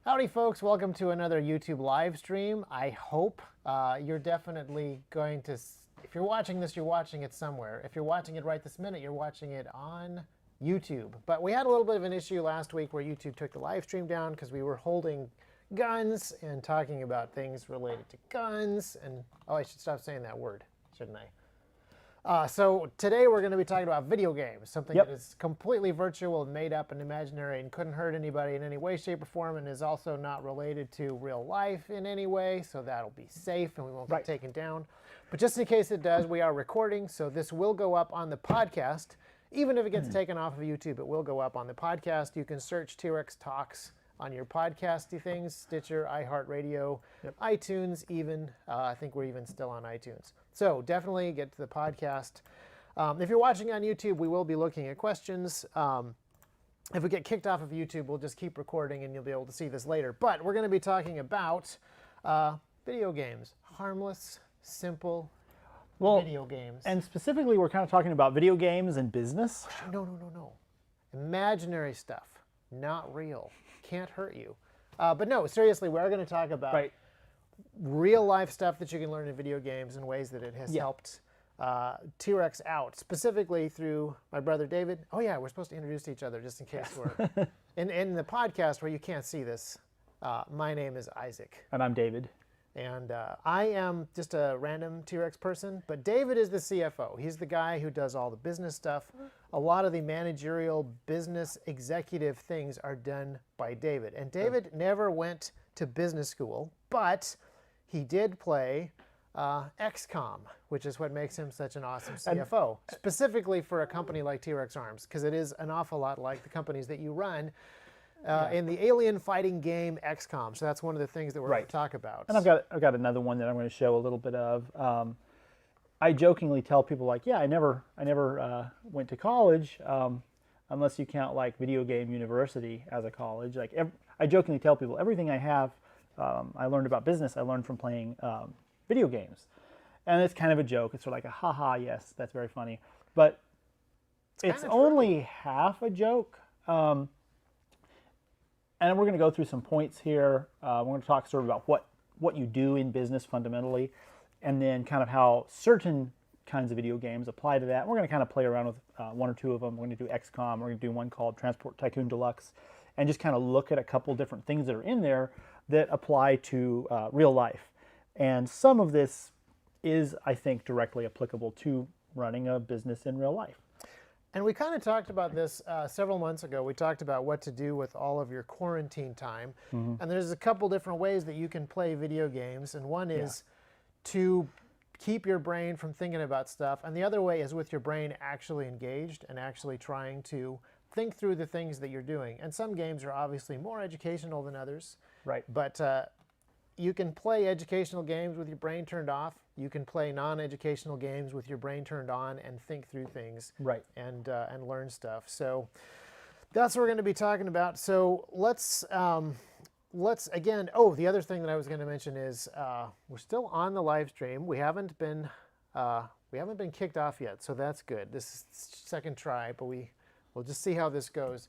Howdy folks, welcome to another YouTube live stream. I hope you're definitely going to, if you're watching this, you're watching it somewhere. If you're watching it right this minute, you're watching it on YouTube. But we had a little bit of an issue last week where YouTube took the live stream down because we were holding guns and talking about things related to guns. And, oh, I should stop saying that word, shouldn't I? So today we're going to be talking about video games, something that is completely virtual, made up and imaginary, and couldn't hurt anybody in any way, shape, or form, and is also not related to real life in any way, so that'll be safe and we won't get taken down. But just in case it does, we are recording, so this will go up on the podcast. Even if it gets taken off of YouTube, it will go up on the podcast. You can search T.REX Talks on your podcasty things, Stitcher, iHeartRadio, iTunes even. I think we're even still on iTunes. So definitely get to the podcast. If you're watching on YouTube, we will be looking at questions. If we get kicked off of YouTube, we'll just keep recording and you'll be able to see this later. But we're going to be talking about video games. Harmless, simple video games. And specifically, we're kind of talking about video games and business. No. Imaginary stuff, not real. Can't hurt you. But no, seriously, we're going to talk about real life stuff that you can learn in video games and ways that it has helped T.REX out, specifically through my brother David. Oh yeah, we're supposed to introduce each other just in case we're in the podcast where you can't see this. My name is Isaac. And I'm David. And I am just a random T.REX person, but David is the CFO. He's the guy who does all the business stuff. A lot of the managerial business executive things are done by David. And David never went to business school, but he did play XCOM, which is what makes him such an awesome CFO, specifically for a company like T.REX Arms, because it is an awful lot like the companies that you run in the alien fighting game XCOM. So that's one of the things that we're going to talk about. And I've got another one that I'm going to show a little bit of. I jokingly tell people, like, yeah, I never went to college, unless you count like Video Game University as a college. Like I jokingly tell people everything I have, I learned about business, I learned from playing video games, and it's kind of a joke. It's sort of like a haha, yes, that's very funny, but it's only half a joke. And we're going to go through some points here. We're going to talk sort of about what you do in business fundamentally, and then kind of how certain kinds of video games apply to that. We're going to kind of play around with one or two of them. We're going to do XCOM. We're going to do one called Transport Tycoon Deluxe, and just kind of look at a couple different things that are in there that apply to real life. And some of this is, I think, directly applicable to running a business in real life. And we kind of talked about this several months ago. We talked about what to do with all of your quarantine time. And there's a couple different ways that you can play video games. And one is to keep your brain from thinking about stuff. And the other way is with your brain actually engaged and actually trying to think through the things that you're doing. And some games are obviously more educational than others. Right. But you can play educational games with your brain turned off. You can play non-educational games with your brain turned on and think through things and learn stuff. So that's what we're going to be talking about. So let's again, the other thing that I was going to mention is we're still on the live stream. We haven't been kicked off yet, so that's good. This is second try, but we'll just see how this goes.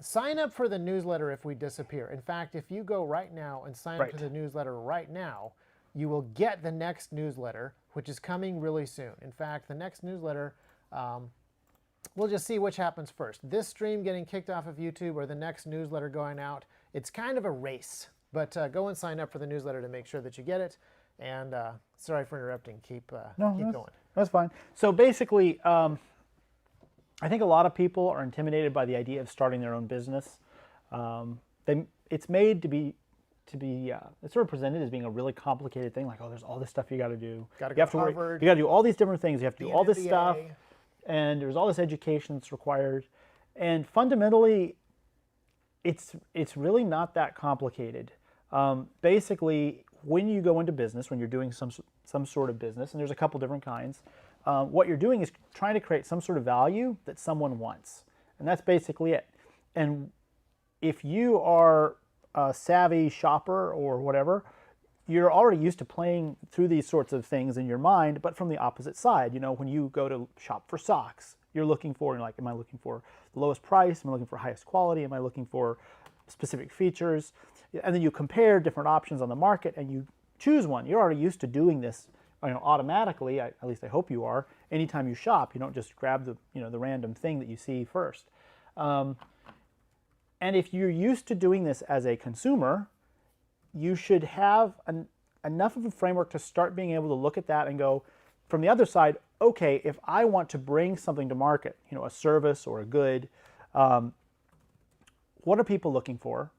Sign up for the newsletter if we disappear. In fact, if you go right now and sign up to the newsletter right now, you will get the next newsletter, which is coming really soon. In fact, the next newsletter, we'll just see which happens first. This stream getting kicked off of YouTube or the next newsletter going out. It's kind of a race, but go and sign up for the newsletter to make sure that you get it. And sorry for interrupting. Keep going. That's fine. So basically, I think a lot of people are intimidated by the idea of starting their own business. It's made to be it's sort of presented as being a really complicated thing. Like, oh, there's all this stuff you got to do. You got to do all these different things. You have to do all this stuff, and there's all this education that's required. And fundamentally, it's really not that complicated. Basically, when you go into business, when you're doing some sort of business, and there's a couple different kinds. What you're doing is trying to create some sort of value that someone wants. And that's basically it. And if you are a savvy shopper or whatever, you're already used to playing through these sorts of things in your mind, but from the opposite side. You know, when you go to shop for socks, you're looking for, like, am I looking for the lowest price? Am I looking for highest quality? Am I looking for specific features? and then you compare different options on the market and you choose one. You're already used to doing this, automatically. At least I hope you are. Anytime you shop, you don't just grab the random thing that you see first. And if you're used to doing this as a consumer, you should have enough of a framework to start being able to look at that and go, from the other side, okay, if I want to bring something to market, a service or a good, what are people looking for?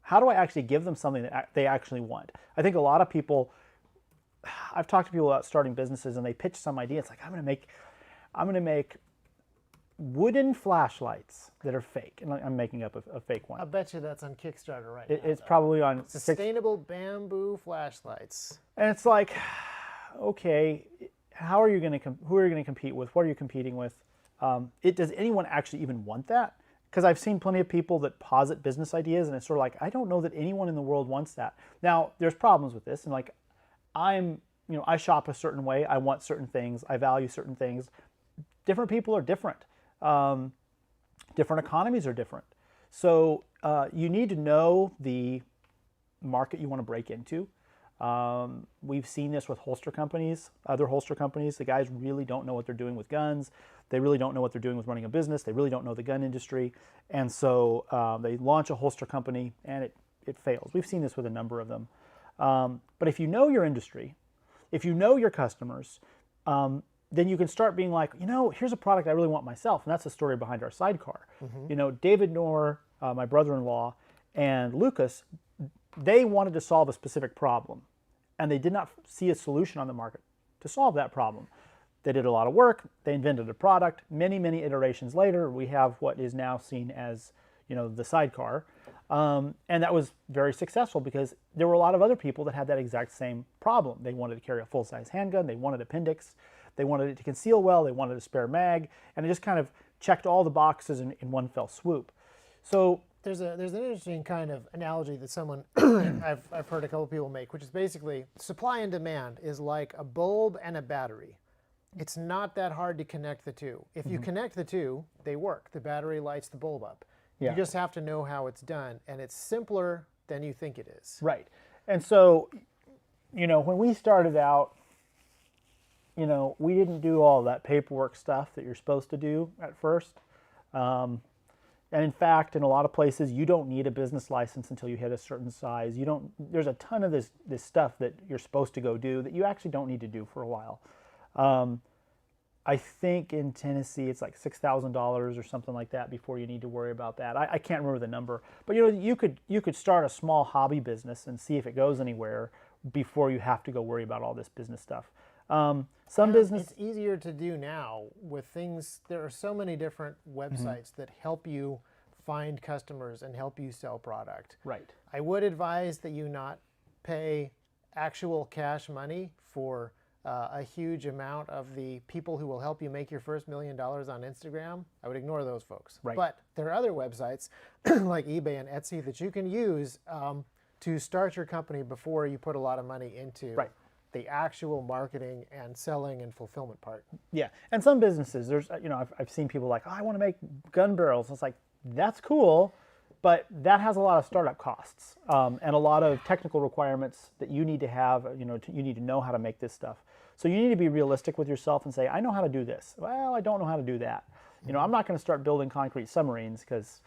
How do I actually give them something that they actually want? I think a lot of people, I've talked to people about starting businesses and they pitch some idea. It's like, I'm going to make wooden flashlights that are fake. And I'm making up a fake one. I bet you that's on Kickstarter right now. It's probably on Sustainable bamboo flashlights. And it's like, okay, who are you going to compete with? What are you competing with? Does anyone actually even want that? Because I've seen plenty of people that posit business ideas, and it's sort of like, I don't know that anyone in the world wants that. Now, there's problems with this, and like, I shop a certain way, I want certain things, I value certain things. Different people are different. Different economies are different. So you need to know the market you want to break into. We've seen this with holster companies, other holster companies. The guys really don't know what they're doing with guns. They really don't know what they're doing with running a business. They really don't know the gun industry. And so they launch a holster company and it fails. We've seen this with a number of them. But if you know your industry, if you know your customers, then you can start being like, here's a product I really want myself. And that's the story behind our sidecar. Mm-hmm. David Knorr, my brother-in-law, and Lucas, they wanted to solve a specific problem. And they did not see a solution on the market to solve that problem. They did a lot of work. They invented a product. Many, many iterations later, we have what is now seen as, the sidecar. And that was very successful because there were a lot of other people that had that exact same problem. They wanted to carry a full-size handgun. They wanted appendix. They wanted it to conceal well. They wanted a spare mag. And it just kind of checked all the boxes in one fell swoop. So there's an interesting kind of analogy that someone I've heard a couple people make, which is basically supply and demand is like a bulb and a battery. It's not that hard to connect the two. If you connect the two, they work. The battery lights the bulb up. Yeah. You just have to know how it's done, and it's simpler than you think it is. Right. And so, when we started out, we didn't do all that paperwork stuff that you're supposed to do at first. And in fact, in a lot of places, you don't need a business license until you hit a certain size. There's a ton of this stuff that you're supposed to go do that you actually don't need to do for a while. I think in Tennessee, it's like $6,000 or something like that before you need to worry about that. I can't remember the number, but you could start a small hobby business and see if it goes anywhere before you have to go worry about all this business stuff. It's easier to do now with things. There are so many different websites that help you find customers and help you sell product. Right. I would advise that you not pay actual cash money for a huge amount of the people who will help you make your first $1 million on Instagram. I would ignore those folks. Right. But there are other websites like eBay and Etsy that you can use to start your company before you put a lot of money into the actual marketing and selling and fulfillment part. Yeah, and some businesses, there's, I've seen people like, I want to make gun barrels. It's like, that's cool, but that has a lot of startup costs and a lot of technical requirements that you need to have. You need to know how to make this stuff. So you need to be realistic with yourself and say, I know how to do this. Well, I don't know how to do that. I'm not going to start building concrete submarines because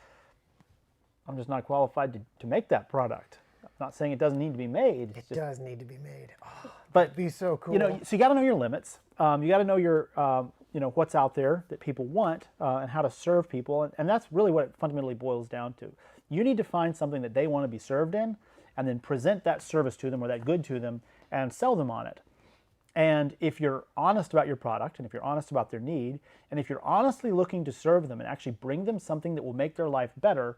I'm just not qualified to make that product. I'm not saying it doesn't need to be made. It does need to be made. Oh, but that'd be so cool. So you got to know your limits. You got to know your, what's out there that people want and how to serve people. And that's really what it fundamentally boils down to. You need to find something that they want to be served in and then present that service to them or that good to them and sell them on it. And if you're honest about your product and if you're honest about their need and if you're honestly looking to serve them and actually bring them something that will make their life better,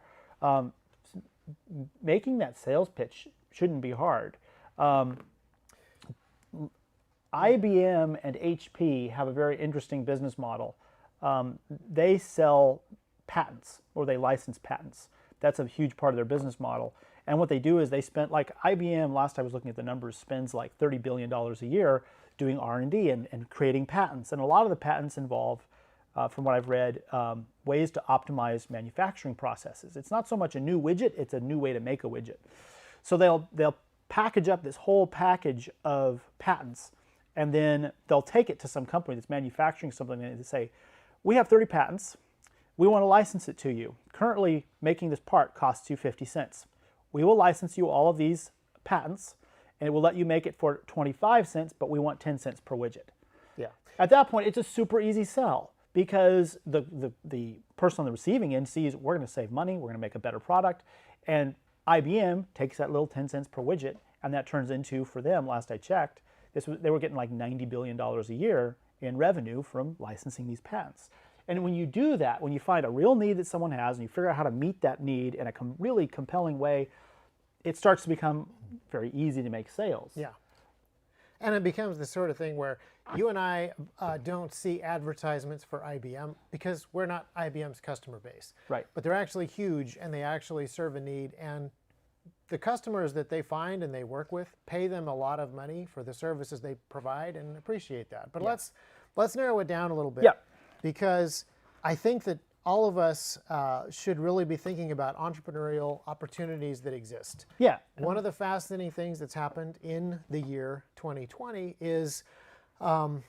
making that sales pitch shouldn't be hard. IBM and HP have a very interesting business model. They sell patents or they license patents. That's a huge part of their business model. And what they do is they spend, like IBM, last I was looking at the numbers, spends like $30 billion a year doing R&D and creating patents. And a lot of the patents involve, from what I've read, ways to optimize manufacturing processes. It's not so much a new widget, it's a new way to make a widget. So they'll package up this whole package of patents, and then they'll take it to some company that's manufacturing something, and they say, we have 30 patents. We want to license it to you. Currently, making this part costs you 50 cents. We will license you all of these patents, and it will let you make it for 25 cents, but we want 10 cents per widget. Yeah. At that point, it's a super easy sell because the person on the receiving end sees we're going to save money, we're going to make a better product, and IBM takes that little 10 cents per widget, and that turns into, for them, last I checked, they were getting like $90 billion a year in revenue from licensing these patents. And when you do that, when you find a real need that someone has and you figure out how to meet that need in a really compelling way, it starts to become very easy to make sales. Yeah. And it becomes the sort of thing where you and I don't see advertisements for IBM because we're not IBM's customer base. Right. But they're actually huge and they actually serve a need. And the customers that they find and they work with pay them a lot of money for the services they provide and appreciate that. But let's narrow it down a little bit. Yeah. Because I think that all of us should really be thinking about entrepreneurial opportunities that exist. Yeah. One of the fascinating things that's happened in the year 2020 is, well,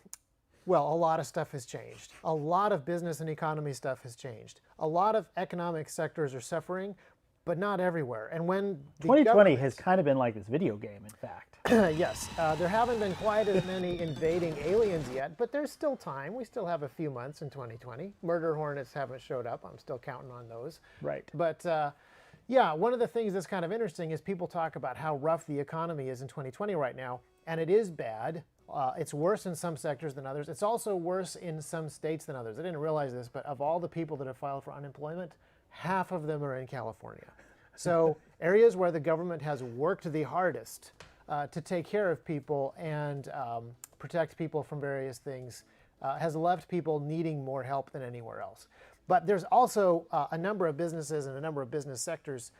a lot of stuff has changed. A lot of business and economy stuff has changed. A lot of economic sectors are suffering, but not everywhere. And when the 2020 has kind of been like this video game, in fact. yes, there haven't been quite as many invading aliens yet, but there's still time. We still have a few months in 2020. Murder hornets haven't showed up. I'm still counting on those. Right. But yeah, one of the things that's kind of interesting is people talk about how rough the economy is in 2020 right now, and it is bad. It's worse in some sectors than others. It's also worse in some states than others. I didn't realize this, but of all the people that have filed for unemployment, half of them are in California. So areas where the government has worked the hardest to take care of people and protect people from various things has left people needing more help than anywhere else. But there's also a number of businesses and a number of business sectors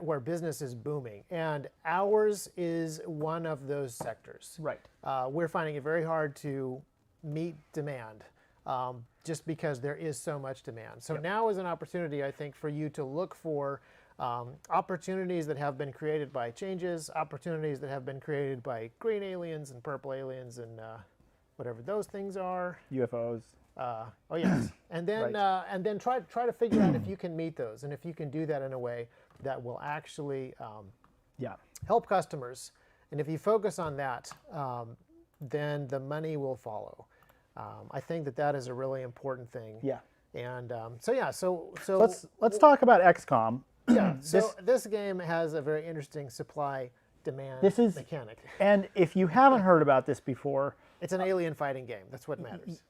where business is booming. And ours is one of those sectors. Right. We're finding it very hard to meet demand just because there is so much demand. So now is an opportunity, I think, for you to look for opportunities that have been created by changes, opportunities that have been created by green aliens and purple aliens and whatever those things are. UFOs. Oh yes, and then and then try to figure out if you can meet those and if you can do that in a way that will actually help customers. And if you focus on that, then the money will follow. I think that is a really important thing. Yeah. And so let's talk about XCOM. Yeah. So this game has a very interesting supply-demand mechanic. And if you haven't heard about this before, it's an alien fighting game. That's what matters.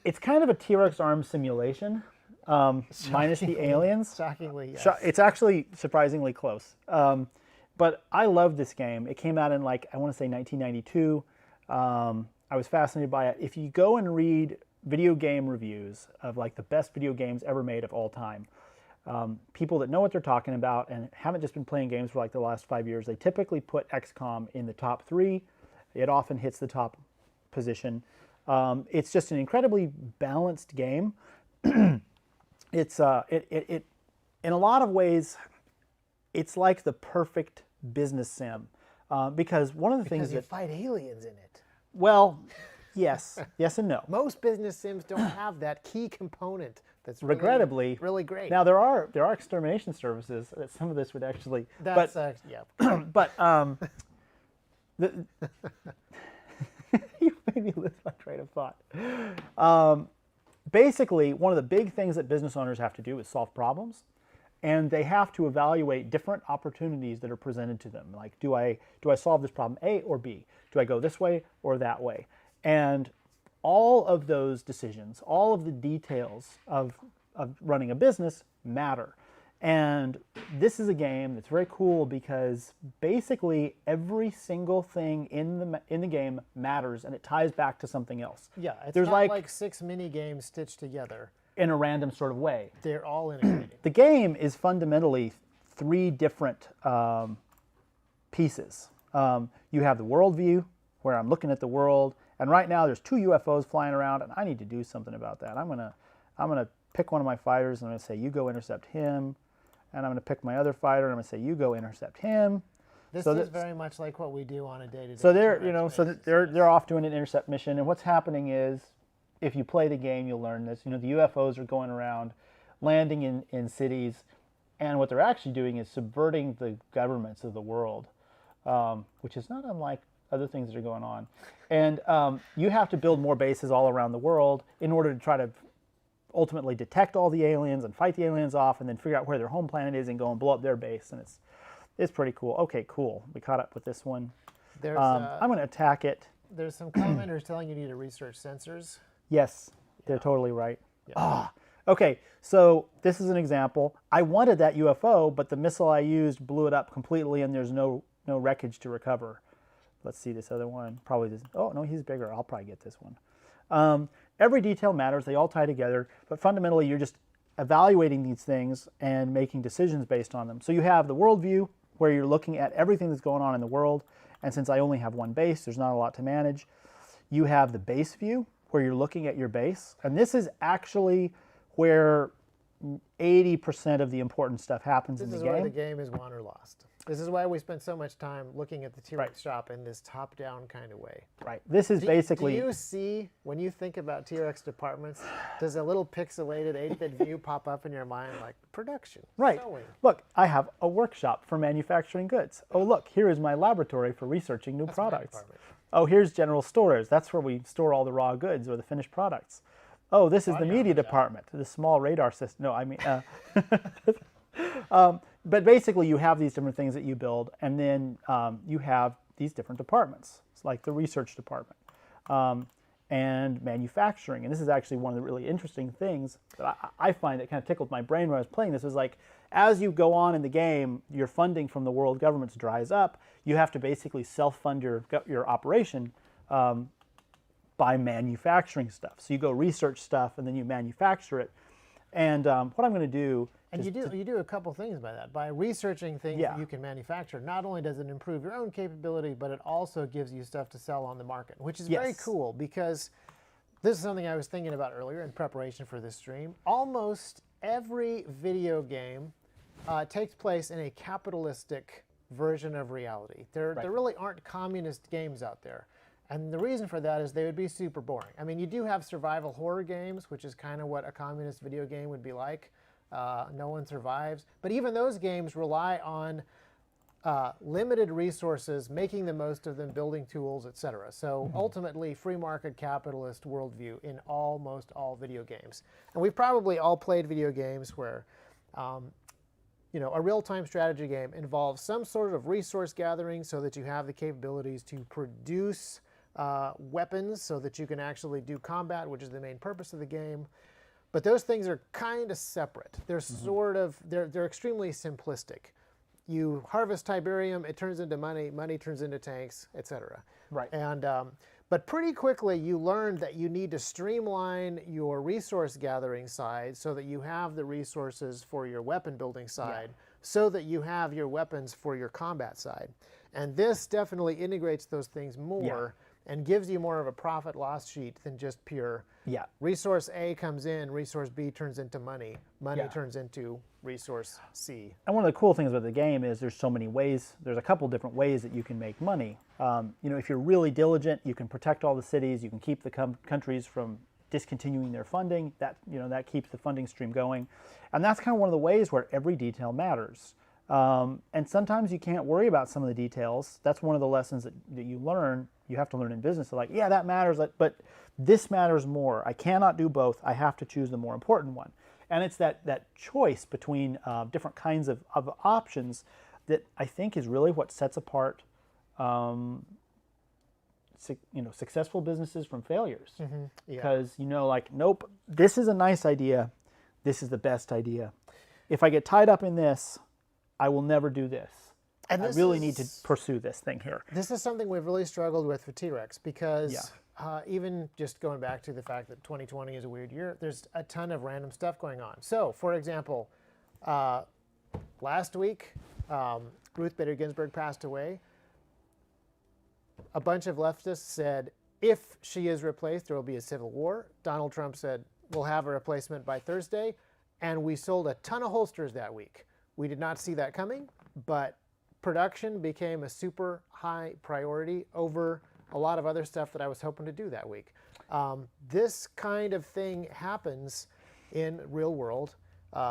It's kind of a T.REX arms simulation, minus the aliens. Shockingly, yes. It's actually surprisingly close. But I love this game. It came out in I want to say 1992. I was fascinated by it. If you go and read video game reviews of the best video games ever made of all time, people that know what they're talking about and haven't just been playing games for the last 5 years, they typically put XCOM in the top 3. It often hits the top position. It's just an incredibly balanced game. It's in a lot of ways, it's like the perfect business sim because one of the things you fight aliens in it. Well, yes and no. Most business sims don't have that key component that's regrettably really great. Now there are extermination services that some of this would actually. That's but you made me lose my train of thought. Basically, one of the big things that business owners have to do is solve problems, and they have to evaluate different opportunities that are presented to them. Like, do I solve this problem A or B? Do I go this way or that way? And all of those decisions, all of the details of running a business matter. And this is a game that's very cool because basically every single thing in the game matters, and it ties back to something else. Yeah, it's There's not like 6 mini games stitched together in a random sort of way. They're all integrated. The game is fundamentally 3 different pieces. You have the world view, where I'm looking at the world, and right now there's 2 UFOs flying around, and I need to do something about that. I'm gonna pick one of my fighters, and I'm gonna say, you go intercept him. and I'm going to pick my other fighter, and I'm going to say, you go intercept him. This So is that's- very much like what we do on a day-to-day. So they're, T.REX so basis. they're off doing an intercept mission, and what's happening is, if you play the game, you'll learn this. The UFOs are going around, landing in cities, and what they're actually doing is subverting the governments of the world, which is not unlike other things that are going on. And you have to build more bases all around the world in order to try to ultimately detect all the aliens and fight the aliens off, and then figure out where their home planet is and go and blow up their base. And it's pretty cool. Okay, cool. We caught up with this one. There's, I'm going to attack it. there's some commenters telling you need to research sensors. Yes, they're totally right. Okay, so this is an example. I wanted that UFO, but the missile I used blew it up completely, and there's no wreckage to recover. Let's see this other one. Probably this. Oh, no, he's bigger. I'll probably get this one. Every detail matters. They all tie together, but fundamentally, you're just evaluating these things and making decisions based on them. So you have the worldview, where you're looking at everything that's going on in the world, and since I only have one base, there's not a lot to manage. You have the base view, where you're looking at your base, and this is actually where 80% of the important stuff happens in the This is game. where the game is won or lost. This is why we spend so much time looking at the T.REX shop in this top-down kind of way. Right. This is basically. Do you see, when you think about T.REX departments, does a little pixelated 8-bit view pop up in your mind like production, Right. sewing? Look, I have a workshop for manufacturing goods. Oh, look, here is my laboratory for researching new products. department. Oh, here's general storage. That's where we store all the raw goods or the finished products. Oh, this is the media department, the small radar system. No, I mean, but basically you have these different things that you build, and then you have these different departments. It's like the research department and manufacturing. And this is actually one of the really interesting things that I find that kind of tickled my brain when I was playing this. Was like, as you go on in the game, your funding from the world governments dries up. You have to basically self-fund your operation by manufacturing stuff. So you go research stuff, and then you manufacture it. And what I'm going to do, And you do a couple things by that. By researching things that you can manufacture, not only does it improve your own capability, but it also gives you stuff to sell on the market, which is very cool, because this is something I was thinking about earlier in preparation for this stream. Almost every video game takes place in a capitalistic version of reality. There really aren't communist games out there. And the reason for that is they would be super boring. I mean, you do have survival horror games, which is kind of what a communist video game would be like. No one survives. But even those games rely on limited resources, making the most of them, building tools, etc. So ultimately, free market capitalist worldview in almost all video games. And we've probably all played video games where a real-time strategy game involves some sort of resource gathering so that you have the capabilities to produce weapons so that you can actually do combat, which is the main purpose of the game. But those things are kind of separate. They're they're extremely simplistic. You harvest Tiberium, it turns into money, money turns into tanks, etc. Right. And but pretty quickly you learn that you need to streamline your resource gathering side so that you have the resources for your weapon building side, so that you have your weapons for your combat side. And this definitely integrates those things more and gives you more of a profit loss sheet than just pure resource A comes in, resource B turns into money, money turns into resource C. And one of the cool things about the game is there's so many ways, there's a couple different ways that you can make money. If you're really diligent, you can protect all the cities, you can keep the countries from discontinuing their funding, that keeps the funding stream going. And that's kind of one of the ways where every detail matters. And sometimes you can't worry about some of the details. That's one of the lessons that you learn. You have to learn in business. So like, yeah, that matters, but this matters more. I cannot do both. I have to choose the more important one. And it's that choice between different kinds of options that I think is really what sets apart successful businesses from failures. Because nope, this is a nice idea. This is the best idea. If I get tied up in this, I will never do this. And I really need to pursue this thing here. This is something we've really struggled with for T.REX because even just going back to the fact that 2020 is a weird year, there's a ton of random stuff going on. So, for example, last week, Ruth Bader Ginsburg passed away. A bunch of leftists said, if she is replaced, there will be a civil war. Donald Trump said, we'll have a replacement by Thursday. And we sold a ton of holsters that week. We did not see that coming, but production became a super high priority over a lot of other stuff that I was hoping to do that week. This kind of thing happens in real world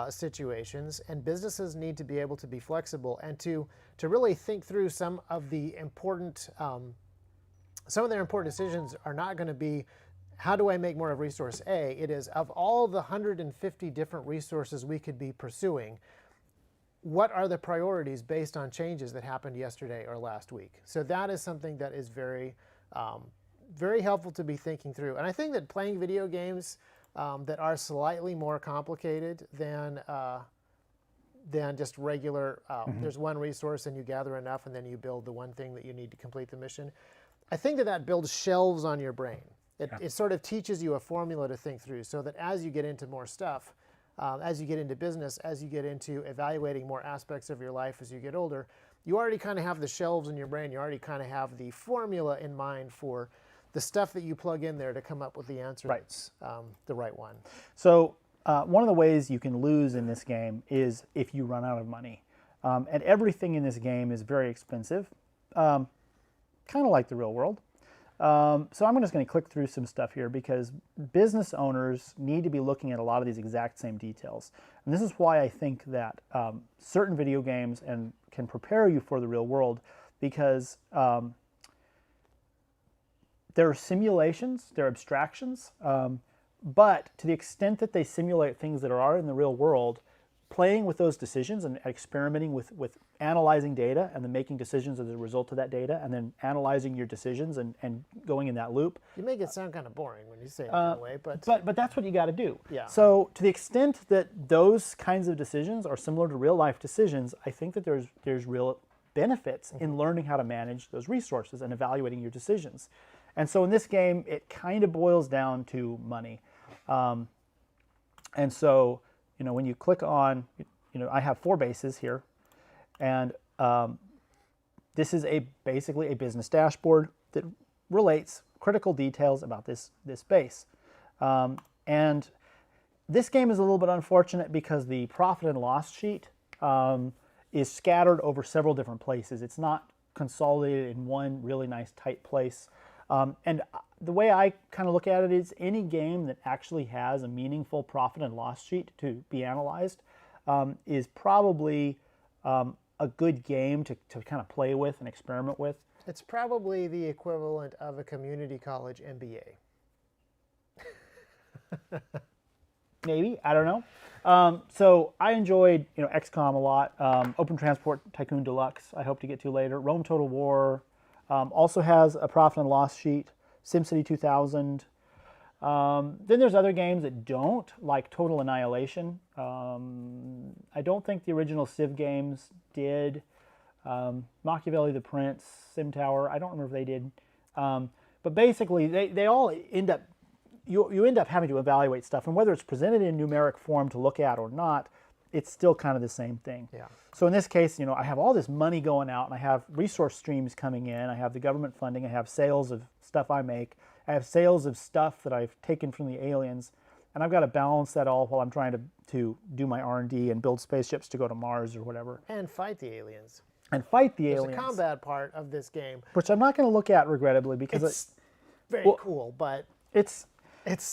situations, and businesses need to be able to be flexible and to really think through some of their important decisions are not going to be, how do I make more of resource A? It is, of all the 150 different resources we could be pursuing, what are the priorities based on changes that happened yesterday or last week? So that is something that is very, very helpful to be thinking through. And I think that playing video games that are slightly more complicated than just regular, there's one resource and you gather enough and then you build the one thing that you need to complete the mission. I think that builds shelves on your brain. It sort of teaches you a formula to think through so that as you get into more stuff, as you get into business, as you get into evaluating more aspects of your life as you get older, you already kind of have the shelves in your brain. You already kind of have the formula in mind for the stuff that you plug in there to come up with the answer that's the right one. So one of the ways you can lose in this game is if you run out of money. And everything in this game is very expensive, kind of like the real world. So I'm just going to click through some stuff here because business owners need to be looking at a lot of these exact same details. And this is why I think that certain video games can prepare you for the real world, because there are simulations, there are abstractions, but to the extent that they simulate things that are in the real world, playing with those decisions and experimenting with analyzing data and then making decisions as a result of that data and then analyzing your decisions and going in that loop. You make it sound kind of boring when you say it that way, but that's what you got to do. Yeah. So to the extent that those kinds of decisions are similar to real life decisions, I think that there's real benefits in learning how to manage those resources and evaluating your decisions. And so in this game, it kind of boils down to money. And so, when you click on, I have 4 bases here, and this is basically a business dashboard that relates critical details about this base. And this game is a little bit unfortunate because the profit and loss sheet is scattered over several different places. It's not consolidated in one really nice tight place. And the way I kind of look at it is any game that actually has a meaningful profit and loss sheet to be analyzed is probably a good game to kind of play with and experiment with. It's probably the equivalent of a community college MBA. Maybe, I don't know. So I enjoyed XCOM a lot. Open Transport Tycoon Deluxe I hope to get to later. Rome Total War also has a profit and loss sheet. SimCity 2000. Then there's other games that don't, like Total Annihilation. I don't think the original Civ games did. Machiavelli the Prince, Sim Tower, I don't remember if they did. But basically, they all end up, you end up having to evaluate stuff, and whether it's presented in numeric form to look at or not, it's still kind of the same thing. Yeah. So in this case, I have all this money going out, and I have resource streams coming in. I have the government funding. I have sales of stuff I make. I have sales of stuff that I've taken from the aliens, and I've got to balance that all while I'm trying to do my R&D and build spaceships to go to Mars or whatever. And fight the aliens. And fight the There's aliens. a combat part of this game, which I'm not going to look at regrettably because it's very cool, but it's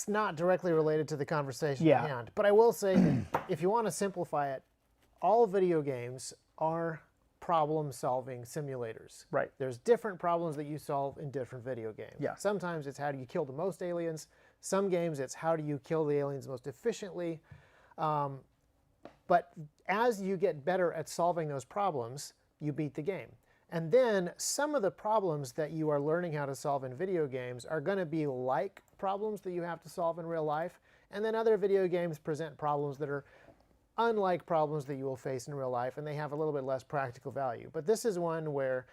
not directly related to the conversation Yeah. at hand. But I will say that if you want to simplify it, all video games are problem-solving simulators. Right. There's different problems that you solve in different video games. Yeah. Sometimes it's how do you kill the most aliens. Some games it's how do you kill the aliens most efficiently. But as you get better at solving those problems, you beat the game. And then some of the problems that you are learning how to solve in video games are going to be like problems that you have to solve in real life. And then other video games present problems that are unlike problems that you will face in real life, and they have a little bit less practical value. But this is one where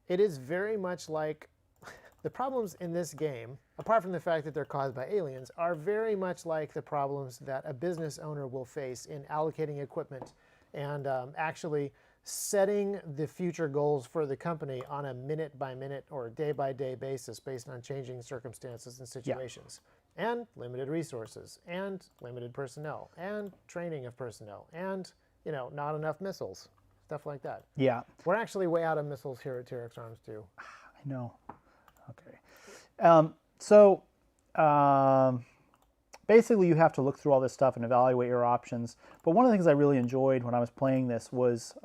it is very much like the problems in this game, apart from the fact that they're caused by aliens, are very much like the problems that a business owner will face in allocating equipment and actually setting the future goals for the company on a minute-by-minute or day-by-day basis based on changing circumstances and situations. And limited resources, and limited personnel, and training of personnel, and not enough missiles, stuff like that. Yeah, We're actually way out of missiles here at T.REX Arms too. I know. Okay. Basically, you have to look through all this stuff and evaluate your options. But one of the things I really enjoyed when I was playing this was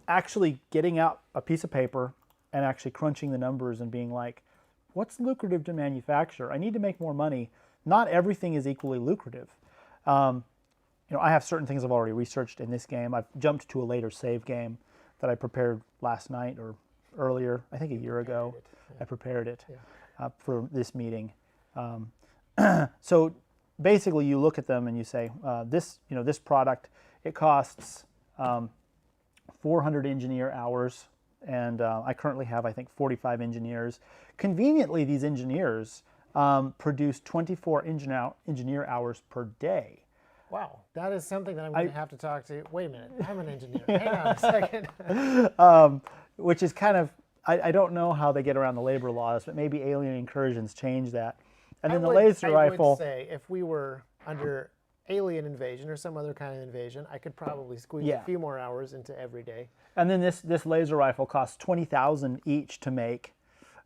actually getting out a piece of paper and actually crunching the numbers and being like, what's lucrative to manufacture? I need to make more money. Not everything is equally lucrative. I have certain things I've already researched in this game. I've jumped to a later save game that I prepared last night or earlier, I think a year ago. I prepared it for this meeting. So basically, you look at them and you say, this product, it costs 400 engineer hours, and I currently have, I think, 45 engineers. Conveniently, these engineers produce 24 engineer hours per day. Wow, that is something that I'm going to have to talk to. Wait a minute, I'm an engineer. Hang on a second. Which is kind of, I don't know how they get around the labor laws, but maybe alien incursions change that. And then the laser rifle. I would say if we were under alien invasion or some other kind of invasion, I could probably squeeze a few more hours into every day. And then this laser rifle costs $20,000 each to make,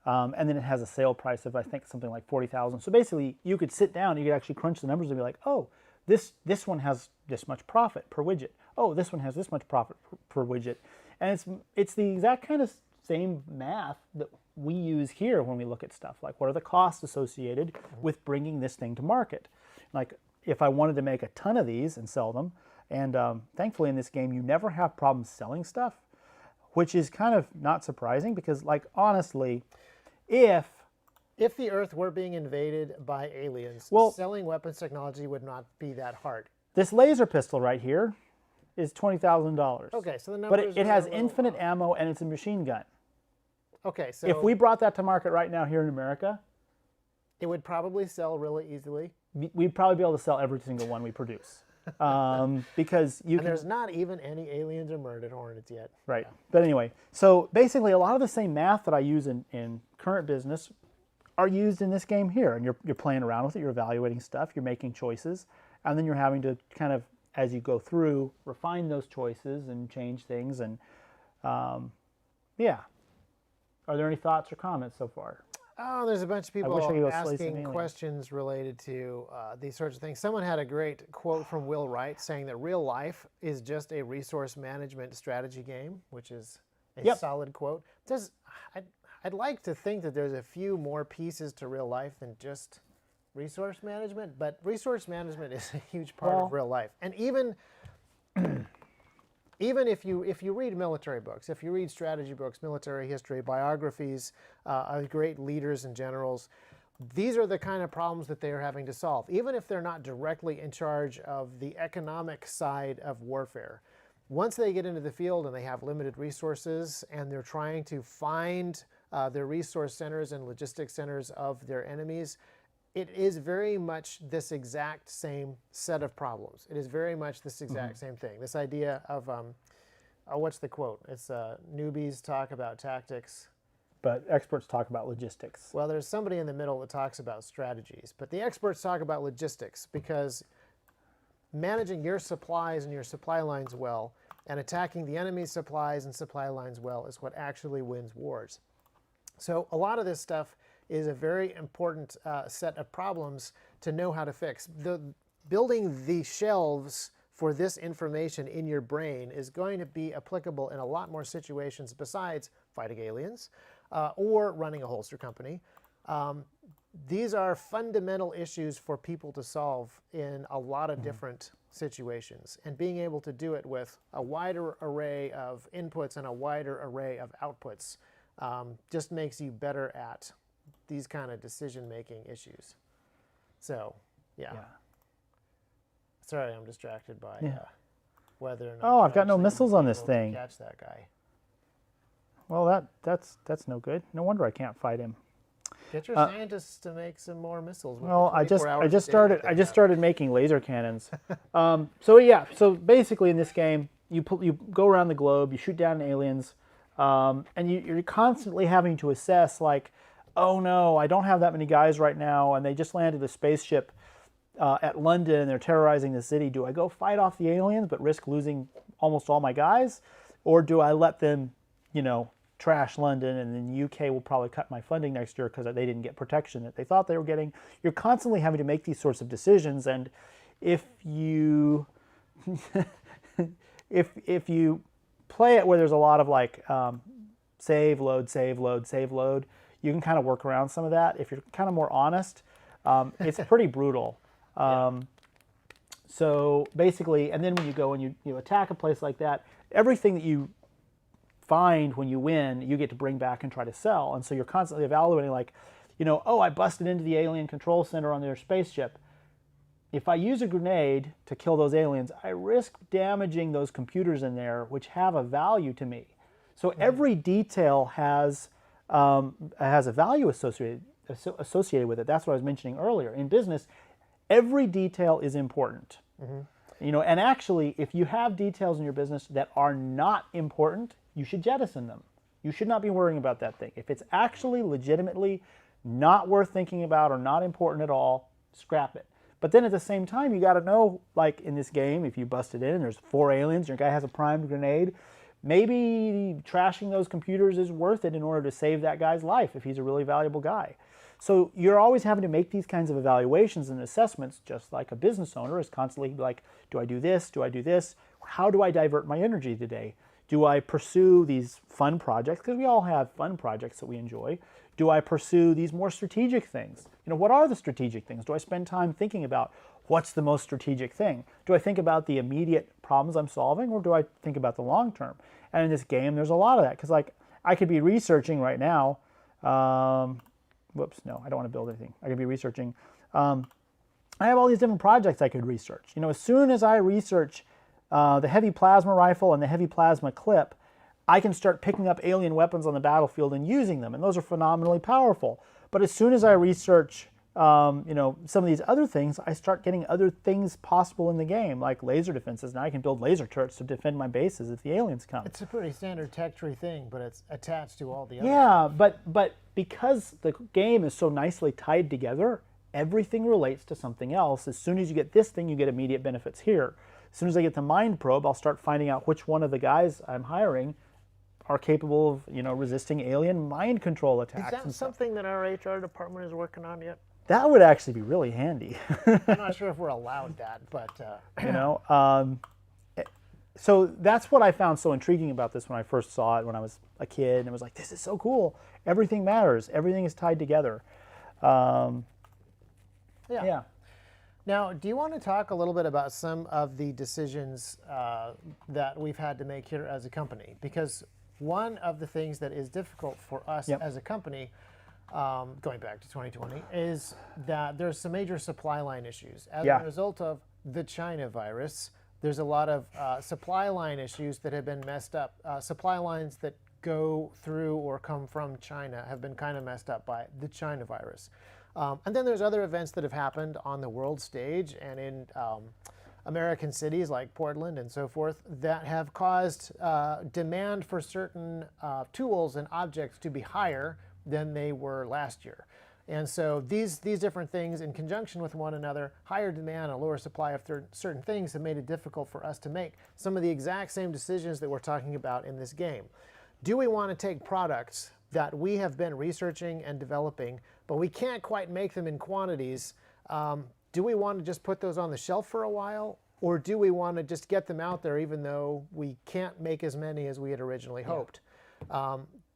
and then it has a sale price of I think something like $40,000. So basically, you could sit down, you could actually crunch the numbers and be like, oh, this one has this much profit per widget. Oh, this one has this much profit per widget, and it's the exact kind of same math that we use here when we look at stuff like what are the costs associated with bringing this thing to market. Like if I wanted to make a ton of these and sell them, and thankfully in this game you never have problems selling stuff, which is kind of not surprising because, like, honestly, if the Earth were being invaded by aliens, selling weapons technology would not be that hard. This laser pistol right here is $20,000. Okay, so the numbers. But it has infinite ammo and it's a machine gun. Okay, so if we brought that to market right now here in America, it would probably sell really easily. We'd probably be able to sell every single one we produce, because there's not even any aliens or murdered hornets yet. Right, but anyway, so basically a lot of the same math that I use in current business are used in this game here, and you're playing around with it, you're evaluating stuff, you're making choices, and then you're having to kind of, as you go through, refine those choices and change things, and yeah. Are there any thoughts or comments so far? Oh, there's a bunch of people asking questions related to these sorts of things. Someone had a great quote from Will Wright saying that real life is just a resource management strategy game, which is a solid quote. I'd like to think that there's a few more pieces to real life than just resource management, but resource management is a huge part of real life. And even if you read military books, if you read strategy books, military history, biographies of great leaders and generals, these are the kind of problems that they are having to solve, even if they're not directly in charge of the economic side of warfare. Once they get into the field and they have limited resources and they're trying to find their resource centers and logistics centers of their enemies, it is very much this exact same set of problems. It is very much this exact same thing. This idea of, what's the quote? It's newbies talk about tactics. But experts talk about logistics. Well, there's somebody in the middle that talks about strategies. But the experts talk about logistics because managing your supplies and your supply lines well and attacking the enemy's supplies and supply lines well is what actually wins wars. So a lot of this stuff is a very important set of problems to know how to fix. Building the shelves for this information in your brain is going to be applicable in a lot more situations besides fighting aliens or running a holster company. These are fundamental issues for people to solve in a lot of different situations, and being able to do it with a wider array of inputs and a wider array of outputs just makes you better at these kind of decision-making issues. So, yeah. Sorry, I'm distracted by whether or not. Oh, I've got no missiles on this thing. Catch that guy. Well, that's no good. No wonder I can't fight him. Get your scientists to make some more missiles. Well, I just started making laser cannons. So basically in this game, you go around the globe, you shoot down aliens, and you're constantly having to assess, like, oh no, I don't have that many guys right now, and they just landed a spaceship at London and they're terrorizing the city, do I go fight off the aliens but risk losing almost all my guys? Or do I let them, trash London, and then the UK will probably cut my funding next year because they didn't get protection that they thought they were getting? You're constantly having to make these sorts of decisions, and if you if you play it where there's a lot of like save, load, save, load, save, load, you can kind of work around some of that. If you're kind of more honest, it's pretty brutal. So basically, and then when you go and you attack a place like that, everything that you find when you win, you get to bring back and try to sell. And so you're constantly evaluating like, oh, I busted into the alien control center on their spaceship. If I use a grenade to kill those aliens, I risk damaging those computers in there, which have a value to me. So every detail has a value associated with it. That's what I was mentioning earlier. In business, every detail is important. And actually, if you have details in your business that are not important, you should jettison them. You should not be worrying about that thing. If it's actually legitimately not worth thinking about or not important at all, scrap it. But then at the same time, you got to know, like in this game, if you busted in and there's 4 aliens, your guy has a primed grenade, maybe trashing those computers is worth it in order to save that guy's life if he's a really valuable guy. So you're always having to make these kinds of evaluations and assessments, just like a business owner is constantly like, do I do this? Do I do this? How do I divert my energy today? Do I pursue these fun projects? Because we all have fun projects that we enjoy. Do I pursue these more strategic things? What are the strategic things? Do I spend time thinking about what's the most strategic thing? Do I think about the immediate problems I'm solving, or do I think about the long term? And in this game, there's a lot of that, because like I could be researching right now. Whoops, no, I don't want to build anything. I could be researching. I have all these different projects I could research. As soon as I research the heavy plasma rifle and the heavy plasma clip, I can start picking up alien weapons on the battlefield and using them, and those are phenomenally powerful. But as soon as I research, some of these other things, I start getting other things possible in the game, like laser defenses. Now I can build laser turrets to defend my bases if the aliens come. It's a pretty standard tech tree thing, but it's attached to all the other. Yeah, but because the game is so nicely tied together, everything relates to something else. As soon as you get this thing, you get immediate benefits here. As soon as I get the mind probe, I'll start finding out which one of the guys I'm hiring are capable of, resisting alien mind control attacks. Is that something that our HR department is working on yet? That would actually be really handy. I'm not sure if we're allowed that, but so that's what I found so intriguing about this when I first saw it when I was a kid, and it was like, this is so cool. Everything matters. Everything is tied together. Yeah. Now, do you want to talk a little bit about some of the decisions that we've had to make here as a company? Because one of the things that is difficult for us as a company, going back to 2020, is that there's some major supply line issues. As a result of the China virus, there's a lot of supply line issues that have been messed up. Supply lines that go through or come from China have been kind of messed up by the China virus. And then there's other events that have happened on the world stage and in American cities like Portland and so forth that have caused demand for certain tools and objects to be higher than they were last year. And so these different things in conjunction with one another, higher demand, a lower supply of certain things, have made it difficult for us to make some of the exact same decisions that we're talking about in this game. Do we want to take products that we have been researching and developing, but we can't quite make them in quantities? Do we want to just put those on the shelf for a while? Or do we want to just get them out there even though we can't make as many as we had originally hoped?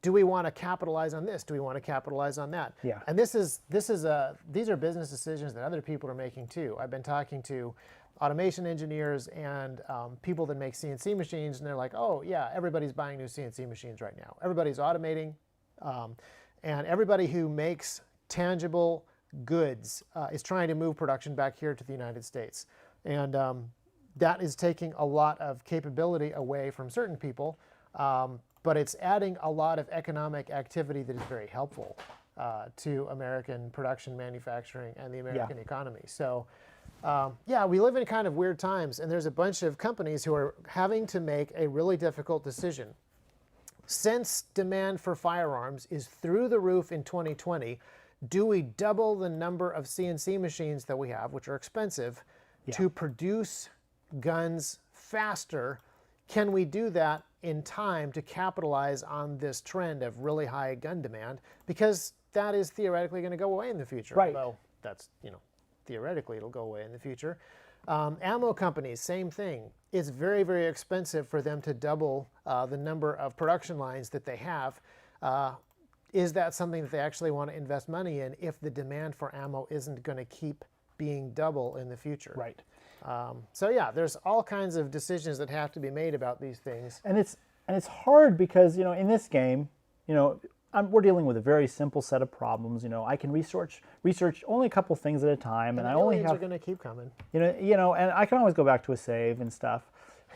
Do we want to capitalize on this? Do we want to capitalize on that? Yeah. And these are business decisions that other people are making too. I've been talking to automation engineers and people that make CNC machines, and they're like, oh yeah, everybody's buying new CNC machines right now. Everybody's automating, and everybody who makes tangible goods is trying to move production back here to the United States. And that is taking a lot of capability away from certain people, but it's adding a lot of economic activity that is very helpful to American production, manufacturing, and the American economy. So we live in kind of weird times, and there's a bunch of companies who are having to make a really difficult decision. Since demand for firearms is through the roof in 2020, do we double the number of CNC machines that we have, which are expensive, to produce guns faster? Can we do that in time to capitalize on this trend of really high gun demand? Because that is theoretically going to go away in the future. Right. Well, that's, theoretically it'll go away in the future. Ammo companies, same thing. It's very, very expensive for them to double the number of production lines that they have. Is that something that they actually want to invest money in if the demand for ammo isn't going to keep being double in the future? Right. So yeah, there's all kinds of decisions that have to be made about these things. And it's hard because, in this game, we're dealing with a very simple set of problems. I can research only a couple things at a time, and I only have. Are going to keep coming. And I can always go back to a save and stuff,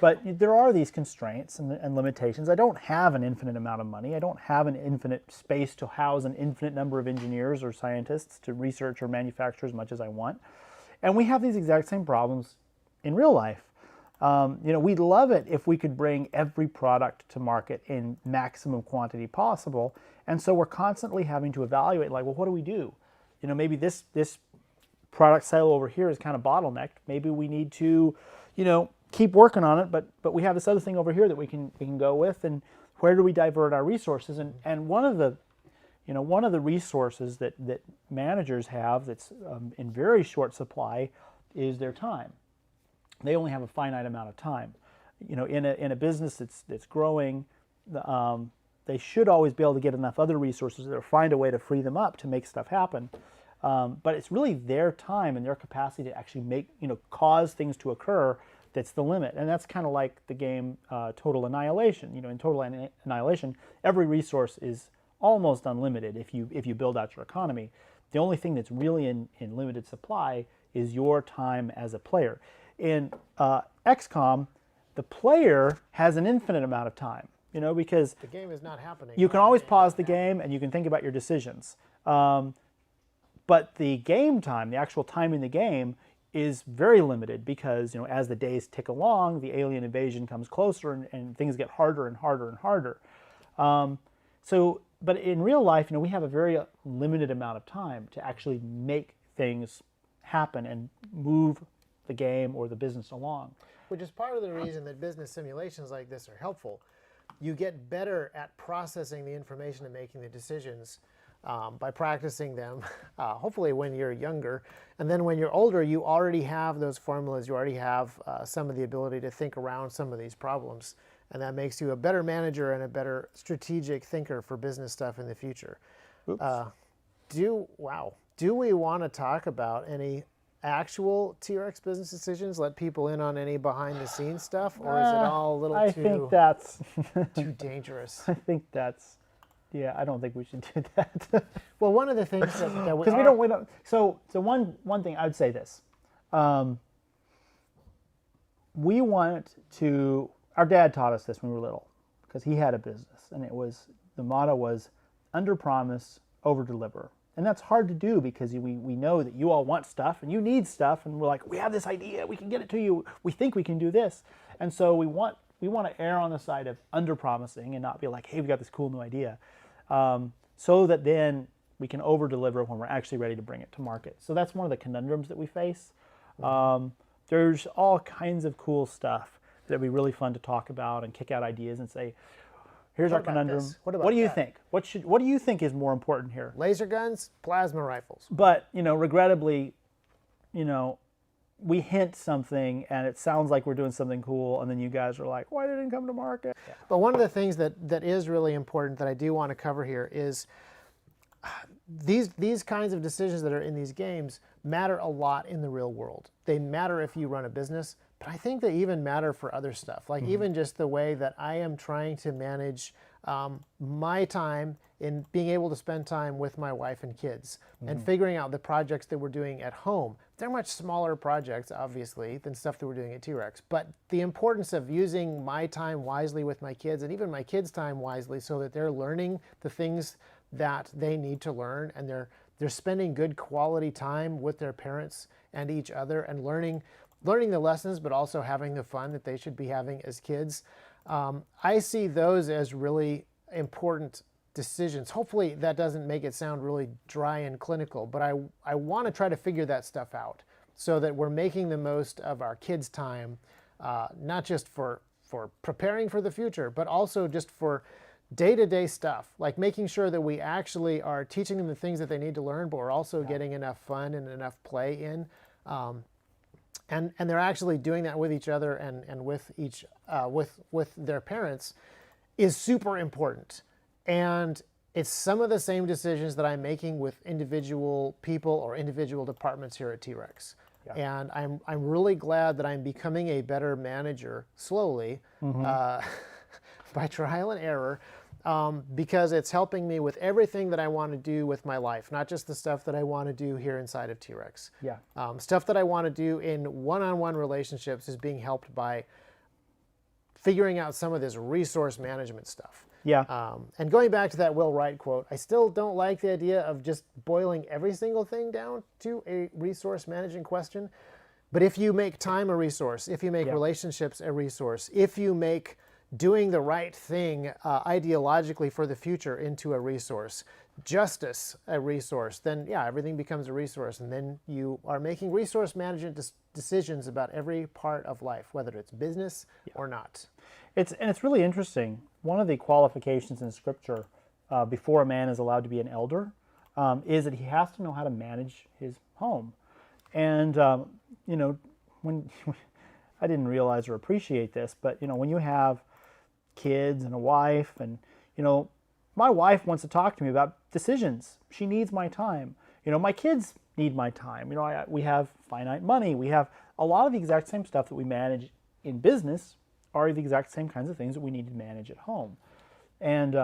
but there are these constraints and limitations. I don't have an infinite amount of money. I don't have an infinite space to house an infinite number of engineers or scientists to research or manufacture as much as I want. And we have these exact same problems in real life. We'd love it if we could bring every product to market in maximum quantity possible. And so we're constantly having to evaluate, like, well, what do we do? Maybe this product silo over here is kind of bottlenecked. Maybe we need to, keep working on it, but we have this other thing over here that we can go with, and where do we divert our resources? And one of the resources that managers have that's in very short supply is their time. They only have a finite amount of time. In a business that's growing, they should always be able to get enough other resources or find a way to free them up to make stuff happen. But it's really their time and their capacity to actually cause things to occur that's the limit. And that's kind of like the game Total Annihilation. In Total Annihilation, every resource is almost unlimited if you build out your economy. The only thing that's really in limited supply is your time as a player. In XCOM, the player has an infinite amount of time, because the game is not happening. You can always pause the game and you can think about your decisions. But the game time, the actual time in the game, is very limited because, as the days tick along, the alien invasion comes closer and things get harder and harder and harder. But in real life, we have a very limited amount of time to actually make things happen and move the game or the business along. Which is part of the reason that business simulations like this are helpful. You get better at processing the information and making the decisions by practicing them, hopefully when you're younger. And then when you're older, you already have those formulas, you already have some of the ability to think around some of these problems. And that makes you a better manager and a better strategic thinker for business stuff in the future. Do we want to talk about any actual T.REX business decisions? Let people in on any behind-the-scenes stuff, or is it all a little I think that's too dangerous? I think that's. Yeah, I don't think we should do that. Well, one of the things that we because we don't. So one thing I would say this. We want to. Our dad taught us this when we were little, because he had a business, and the motto was under promise, over deliver. And that's hard to do because we know that you all want stuff and you need stuff, and we're like, we have this idea, we can get it to you, we think we can do this. And so we want to err on the side of under promising and not be like, hey, we got this cool new idea, so that then we can over deliver when we're actually ready to bring it to market. So that's one of the conundrums that we face. There's all kinds of cool stuff that'd be really fun to talk about and kick out ideas and say, here's our conundrum. What do you think? What do you think is more important here? Laser guns, plasma rifles. But, regrettably, we hint something and it sounds like we're doing something cool, and then you guys are like, why didn't it come to market? Yeah. But one of the things that is really important that I do want to cover here is these kinds of decisions that are in these games matter a lot in the real world. They matter if you run a business, but I think they even matter for other stuff. Like even just the way that I am trying to manage my time in being able to spend time with my wife and kids and figuring out the projects that we're doing at home. They're much smaller projects, obviously, than stuff that we're doing at T.REX. But the importance of using my time wisely with my kids, and even my kids' time wisely, so that they're learning the things that they need to learn, and they're spending good quality time with their parents and each other, and learning the lessons, but also having the fun that they should be having as kids. I see those as really important decisions. Hopefully that doesn't make it sound really dry and clinical, but I want to try to figure that stuff out so that we're making the most of our kids' time, not just for preparing for the future, but also just for day-to-day stuff, like making sure that we actually are teaching them the things that they need to learn, but we're also getting enough fun and enough play in. And they're actually doing that with each other and with with their parents is super important. And it's some of the same decisions that I'm making with individual people or individual departments here at T.REX. Yeah. And I'm really glad that I'm becoming a better manager slowly by trial and error, because it's helping me with everything that I want to do with my life, not just the stuff that I want to do here inside of T.REX. Yeah. Stuff that I want to do in one-on-one relationships is being helped by figuring out some of this resource management stuff. Yeah. And going back to that Will Wright quote, I still don't like the idea of just boiling every single thing down to a resource managing question. But if you make time a resource, if you make relationships a resource, if you make doing the right thing ideologically for the future into a resource, justice a resource, then yeah, everything becomes a resource. And then you are making resource management decisions about every part of life, whether it's business or not. It's really interesting. One of the qualifications in Scripture before a man is allowed to be an elder is that he has to know how to manage his home. And you know, when I didn't realize or appreciate this, but you know, when you have kids and a wife, and you know, my wife wants to talk to me about decisions. She needs my time. You know, my kids need my time. You know, we have finite money. We have a lot of the exact same stuff that we manage in business are the exact same kinds of things that we need to manage at home. And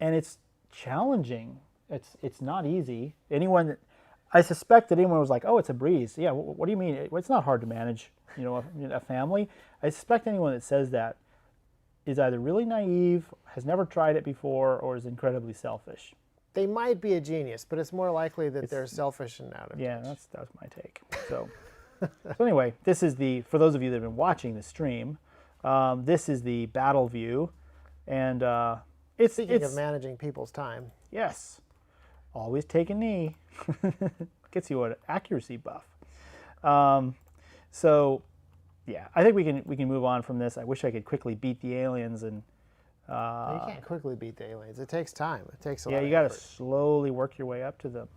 it's challenging. It's not easy. I suspect that anyone was like, oh, it's a breeze. Yeah, what do you mean? It's not hard to manage, you know, a family. I suspect anyone that says that is either really naive, has never tried it before, or is incredibly selfish. They might be a genius, but it's more likely that they're selfish and out of Yeah, that's my take. So anyway, this is for those of you that have been watching the stream, this is the battle view. And Speaking of managing people's time. Yes. Always take a knee. Gets you an accuracy buff. So, yeah, I think we can move on from this. I wish I could quickly beat the aliens and. You can't quickly beat the aliens. It takes time. It takes a lot. Yeah, you got to slowly work your way up to them.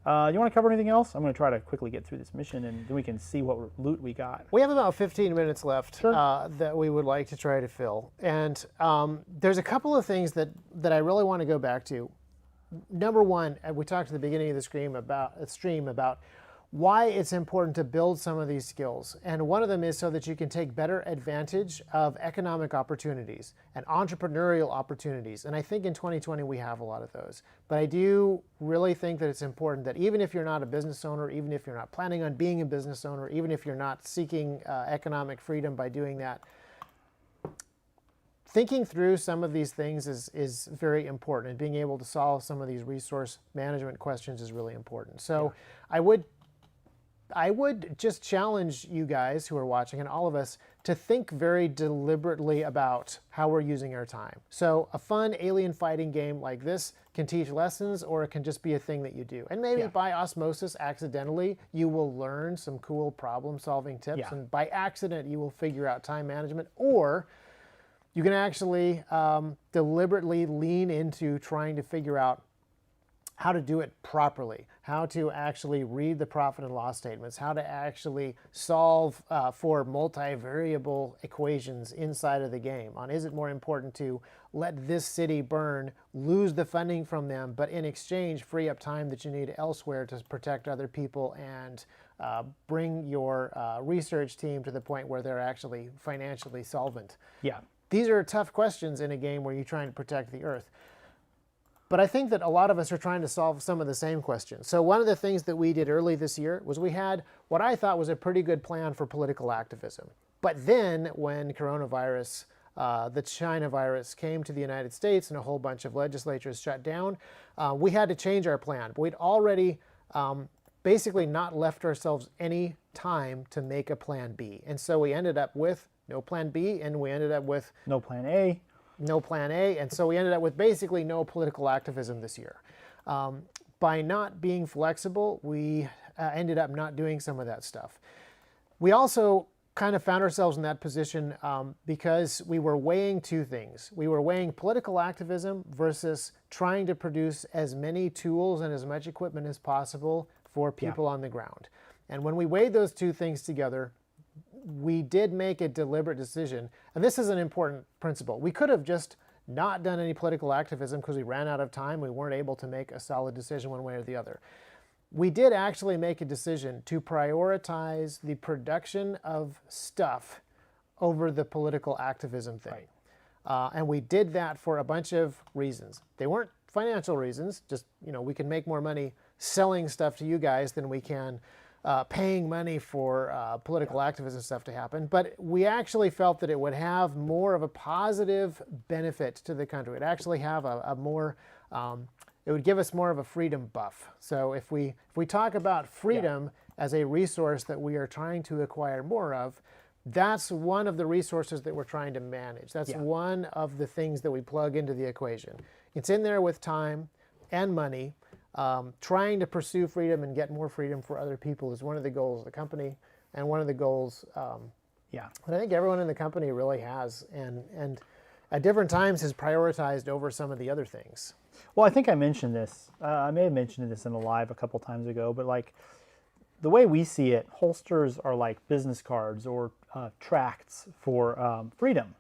You want to cover anything else? I'm going to try to quickly get through this mission, and then we can see what loot we got. We have about 15 minutes left that we would like to try to fill, and there's a couple of things that I really want to go back to. Number one, we talked at the beginning of the stream about why it's important to build some of these skills. And one of them is so that you can take better advantage of economic opportunities and entrepreneurial opportunities. And I think in 2020 we have a lot of those. But I do really think that it's important that even if you're not a business owner, even if you're not planning on being a business owner, even if you're not seeking economic freedom by doing that, thinking through some of these things is very important, and being able to solve some of these resource management questions is really important. So I would just challenge you guys who are watching, and all of us, to think very deliberately about how we're using our time. So a fun alien fighting game like this can teach lessons, or it can just be a thing that you do. And maybe by osmosis, accidentally, you will learn some cool problem-solving tips, and by accident, you will figure out time management, or you can actually deliberately lean into trying to figure out how to do it properly, how to actually read the profit and loss statements, how to actually solve for multivariable equations inside of the game. On is it more important to let this city burn, lose the funding from them, but in exchange free up time that you need elsewhere to protect other people and bring your research team to the point where they're actually financially solvent. Yeah. These are tough questions in a game where you're trying to protect the Earth. But I think that a lot of us are trying to solve some of the same questions. So one of the things that we did early this year was we had what I thought was a pretty good plan for political activism. But then when coronavirus, the China virus, came to the United States and a whole bunch of legislatures shut down, we had to change our plan. But we'd already basically not left ourselves any time to make a plan B. And so we ended up with no plan B, and we ended up with no plan A. no plan A, and so we ended up with basically no political activism this year. By not being flexible, we ended up not doing some of that stuff. We also kind of found ourselves in that position because we were weighing two things. We were weighing political activism versus trying to produce as many tools and as much equipment as possible for people on the ground. And when we weighed those two things together, we did make a deliberate decision. And this is an important principle. We could have just not done any political activism because we ran out of time. We weren't able to make a solid decision one way or the other. We did actually make a decision to prioritize the production of stuff over the political activism thing. Right. And we did that for a bunch of reasons. They weren't financial reasons, just, we can make more money selling stuff to you guys than we can paying money for political activism stuff to happen. But we actually felt that it would have more of a positive benefit to the country. It would actually have a more, it would give us more of a freedom buff. So if we talk about freedom as a resource that we are trying to acquire more of, that's one of the resources that we're trying to manage. That's one of the things that we plug into the equation. It's in there with time and money. Trying to pursue freedom and get more freedom for other people is one of the goals of the company, and one of the goals that I think everyone in the company really has, and at different times has prioritized over some of the other things. Well, I think I mentioned this. I may have mentioned this in a live a couple times ago, but like the way we see it, holsters are like business cards or tracts for freedom,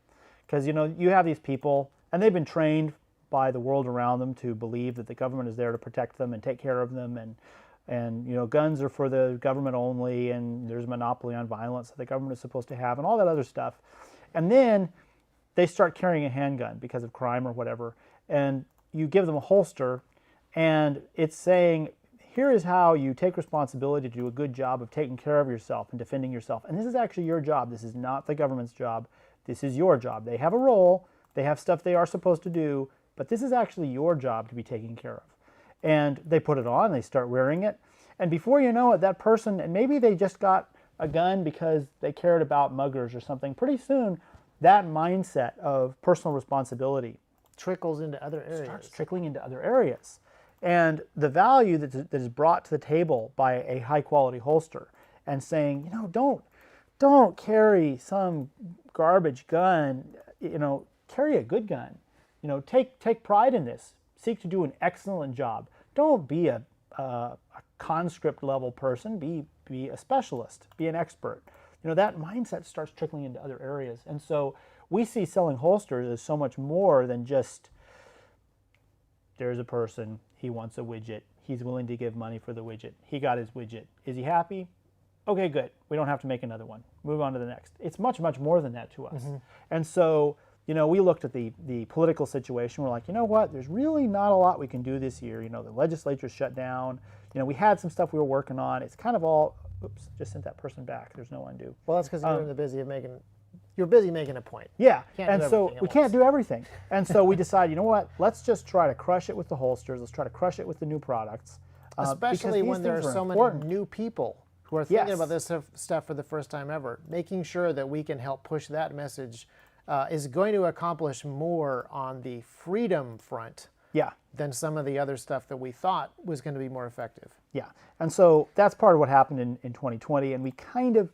because you have these people and they've been trained by the world around them to believe that the government is there to protect them and take care of them, and guns are for the government only, and there's a monopoly on violence that the government is supposed to have, and all that other stuff. And then they start carrying a handgun because of crime or whatever, and you give them a holster, and it's saying, here is how you take responsibility to do a good job of taking care of yourself and defending yourself. And this is actually your job. This is not the government's job. This is your job. They have a role. They have stuff they are supposed to do, but this is actually your job to be taken care of. And they put it on, they start wearing it, and before you know it, that person, and maybe they just got a gun because they cared about muggers or something, pretty soon that mindset of personal responsibility trickles into other areas. Starts trickling into other areas. And the value that is brought to the table by a high quality holster, and saying, don't carry some garbage gun, carry a good gun. Take pride in this. Seek to do an excellent job. Don't be a conscript level person. Be a specialist. Be an expert. That mindset starts trickling into other areas. And so we see selling holsters as so much more than just, there's a person, he wants a widget, he's willing to give money for the widget, he got his widget. Is he happy? Okay, good. We don't have to make another one. Move on to the next. It's much, much more than that to us. Mm-hmm. And so, we looked at the political situation. We're like, what? There's really not a lot we can do this year. The legislature's shut down. We had some stuff we were working on. It's kind of all, oops, just sent that person back. There's no undo. Well, that's because you're busy making a point. Yeah, and so we can't do everything. And so we decided, let's just try to crush it with the holsters. Let's try to crush it with the new products. Especially when there are so many new people who are thinking about this stuff for the first time ever. Making sure that we can help push that message is going to accomplish more on the freedom front than some of the other stuff that we thought was going to be more effective. Yeah, and so that's part of what happened in 2020, and we kind of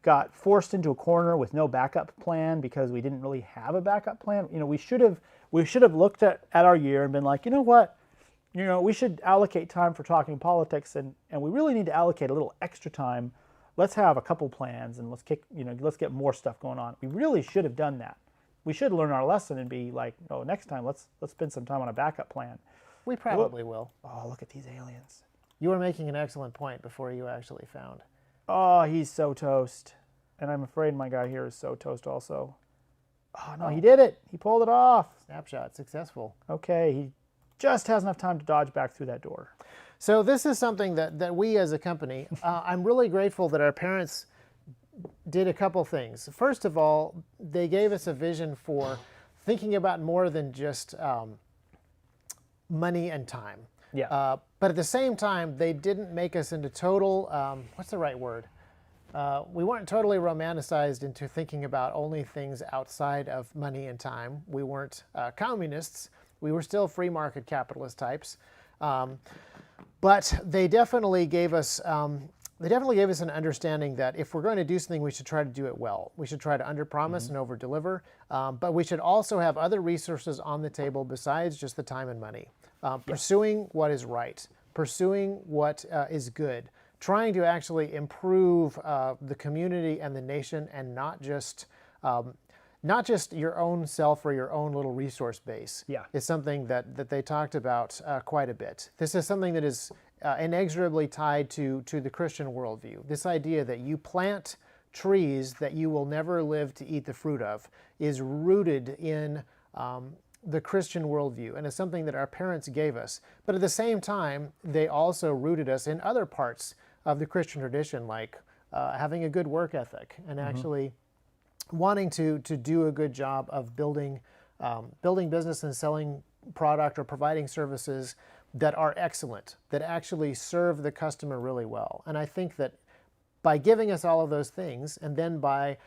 got forced into a corner with no backup plan because we didn't really have a backup plan. We should have looked at our year and been like, we should allocate time for talking politics, and we really need to allocate a little extra time. Let's have a couple plans and let's get more stuff going on. We really should have done that. We should learn our lesson and be like, next time let's spend some time on a backup plan. We probably will. Oh, look at these aliens. You were making an excellent point before you actually found. Oh, he's so toast. And I'm afraid my guy here is so toast also. Oh, no, he did it. He pulled it off. Snapshot, successful. Okay, he just has enough time to dodge back through that door. So this is something that we as a company, I'm really grateful that our parents did a couple things. First of all, they gave us a vision for thinking about more than just money and time. Yeah. But at the same time, they didn't make us into total, what's the right word? we weren't totally romanticized into thinking about only things outside of money and time. We weren't communists. We were still free market capitalist types. But they definitely gave us an understanding that if we're going to do something, we should try to do it well. We should try to underpromise and overdeliver, but we should also have other resources on the table besides just the time and money. Pursuing what is right, pursuing what is good, trying to actually improve the community and the nation, and not just your own self or your own little resource base. Is something that they talked about quite a bit. This is something that is inexorably tied to the Christian worldview. This idea that you plant trees that you will never live to eat the fruit of is rooted in the Christian worldview, and it's something that our parents gave us. But at the same time, they also rooted us in other parts of the Christian tradition, like having a good work ethic and actually wanting to do a good job of building business and selling product or providing services that are excellent, that actually serve the customer really well. And I think that by giving us all of those things, and then by